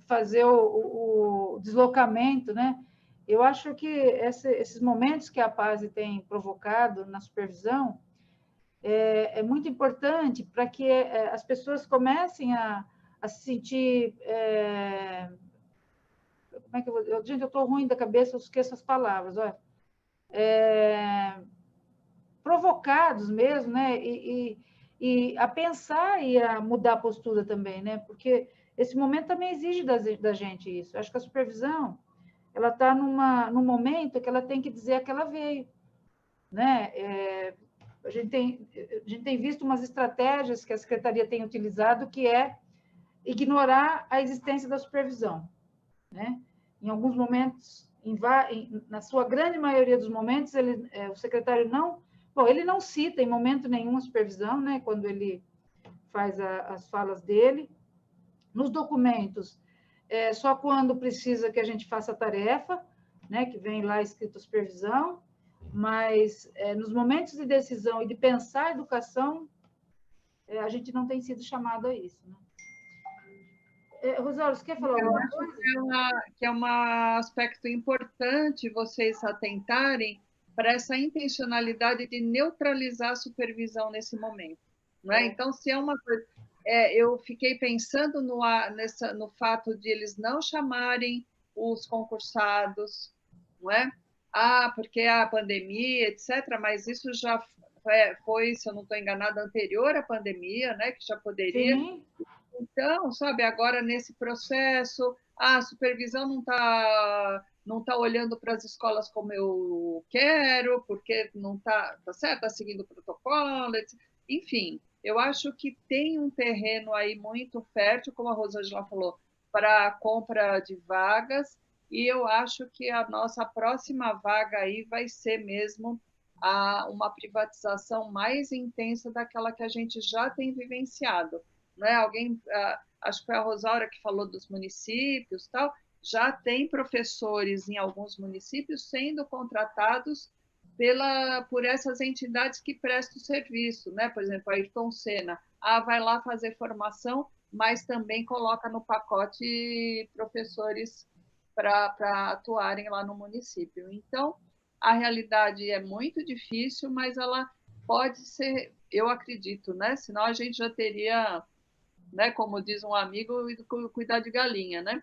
fazer o deslocamento, né? Eu acho que esses momentos que a Paz tem provocado na supervisão é muito importante para que as pessoas comecem a se sentir... como é que eu vou... Gente, eu estou ruim da cabeça, eu esqueço as palavras. Olha. Provocados mesmo, né? E a pensar e a mudar a postura também, né? Porque esse momento também exige da gente isso. Eu acho que a supervisão ela está num momento que ela tem que dizer a que ela veio, né? A gente tem visto umas estratégias que a secretaria tem utilizado, que é ignorar a existência da supervisão, né? Em alguns momentos, na sua grande maioria dos momentos, o secretário ele não cita em momento nenhum a supervisão, né? Quando ele faz as falas dele. Nos documentos, só quando precisa que a gente faça a tarefa, né? Que vem lá escrito supervisão. Mas nos momentos de decisão e de pensar a educação, a gente não tem sido chamado a isso, né? Rosário, você quer falar alguma coisa? Que é um aspecto importante vocês atentarem para essa intencionalidade de neutralizar a supervisão nesse momento, não é? Então, se é uma coisa... eu fiquei pensando no fato de eles não chamarem os concursados, não é? Porque a pandemia, etc., mas isso já foi, se eu não estou enganada, anterior à pandemia, né? Que já poderia. Sim. Então, sabe, agora nesse processo, a supervisão não tá olhando para as escolas como eu quero, porque não está certo, está seguindo o protocolo, etc. Enfim, eu acho que tem um terreno aí muito fértil, como a Rosângela falou, para a compra de vagas, e eu acho que a nossa próxima vaga aí vai ser mesmo uma privatização mais intensa daquela que a gente já tem vivenciado. Né? Acho que foi a Rosaura que falou dos municípios, tal, já tem professores em alguns municípios sendo contratados por essas entidades que prestam serviço, né? Por exemplo, a Ayrton Senna, vai lá fazer formação, mas também coloca no pacote professores para atuarem lá no município. Então, a realidade é muito difícil, mas ela pode ser, eu acredito, né? Senão a gente já teria, né, como diz um amigo, cuidar de galinha, né?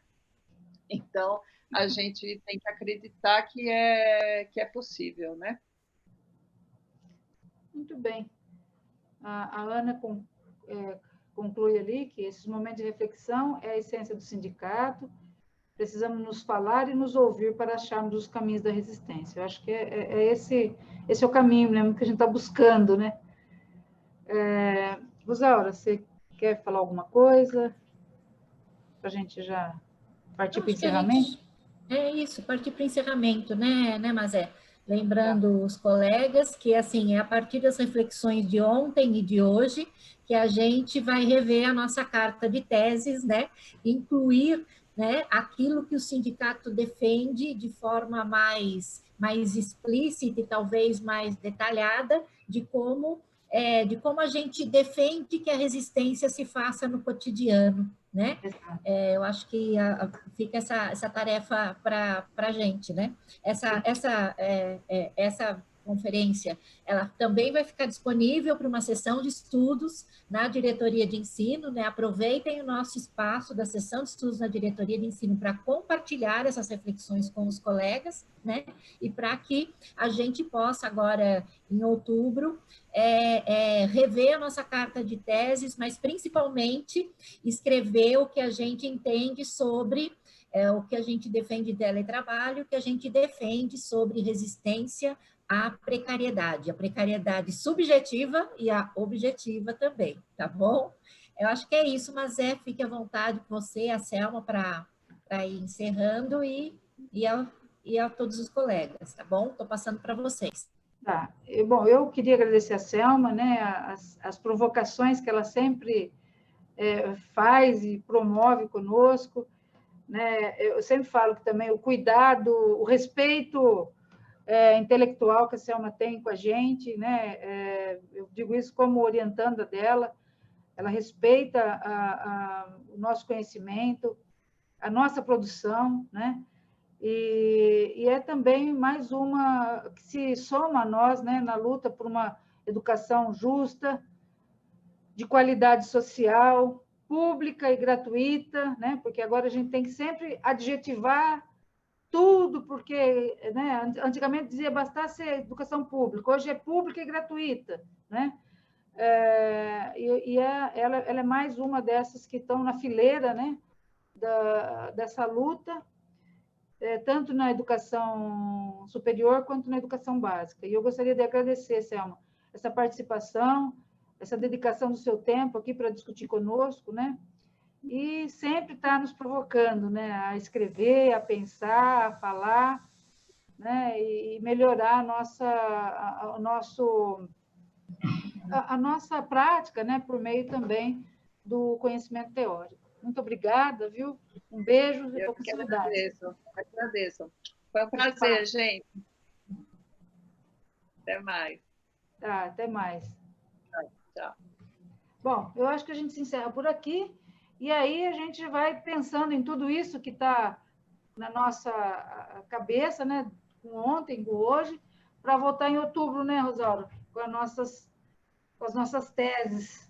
Então, a gente tem que acreditar que é possível, né? Muito bem. A Ana conclui ali que esses momentos de reflexão é a essência do sindicato. Precisamos nos falar e nos ouvir para acharmos os caminhos da resistência. Eu acho que esse é o caminho mesmo que a gente está buscando, né? Rosaura, você quer falar alguma coisa? Para a gente já partir para o encerramento? É isso, partir para o encerramento, né, Mazé? Lembrando os colegas que, assim, é a partir das reflexões de ontem e de hoje que a gente vai rever a nossa carta de teses, né? Incluir, né, aquilo que o sindicato defende de forma mais explícita e talvez mais detalhada de como a gente defende que a resistência se faça no cotidiano, né? Eu acho que fica essa tarefa para a gente, né? Essa conferência, ela também vai ficar disponível para uma sessão de estudos na diretoria de ensino, né? Aproveitem o nosso espaço da sessão de estudos na diretoria de ensino para compartilhar essas reflexões com os colegas, né? E para que a gente possa agora, em outubro, rever a nossa carta de teses, mas principalmente escrever o que a gente entende sobre o que a gente defende de teletrabalho, o que a gente defende sobre resistência à precariedade, a precariedade subjetiva e a objetiva também, tá bom? Eu acho que é isso, mas fique à vontade você, a Selma, para ir encerrando e a todos os colegas, tá bom? Estou passando para vocês. Tá. Bom, eu queria agradecer a Selma, né, as provocações que ela sempre faz e promove conosco, né? Eu sempre falo que também o cuidado, o respeito intelectual que a Selma tem com a gente, né? Eu digo isso como orientanda dela, ela respeita o nosso conhecimento, a nossa produção, né? E é também mais uma que se soma a nós, né, na luta por uma educação justa, de qualidade social, pública e gratuita, né? Porque agora a gente tem que sempre adjetivar tudo, porque, né, antigamente dizia bastasse educação pública, hoje é pública e gratuita, né? Ela é mais uma dessas que estão na fileira, né, dessa luta, tanto na educação superior quanto na educação básica. E eu gostaria de agradecer, Selma, essa participação, essa dedicação do seu tempo aqui para discutir conosco, né? E sempre está nos provocando, né? A escrever, a pensar, a falar, né? E melhorar a nossa prática, né? Por meio também do conhecimento teórico. Muito obrigada, viu? Um beijo e estou com saudade. Agradeço. Foi um prazer, gente. Até mais. Tá, até mais. Tchau. Bom, eu acho que a gente se encerra por aqui, e aí a gente vai pensando em tudo isso que está na nossa cabeça, né? Com ontem, com hoje, para votar em outubro, né, Rosaura? Com as nossas teses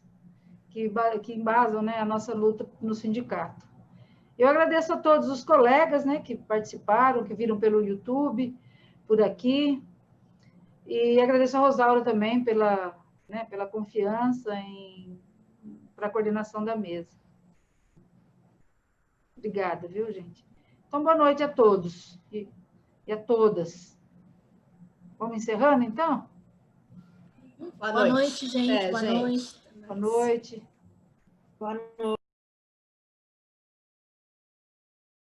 que embasam, né, a nossa luta no sindicato. Eu agradeço a todos os colegas, né, que participaram, que viram pelo YouTube, por aqui. E agradeço a Rosaura também pela, né, pela confiança para a coordenação da mesa. Obrigada, viu, gente? Então, boa noite a todos e a todas. Vamos encerrando, então? Boa noite, gente. Boa noite. Boa noite. Boa noite.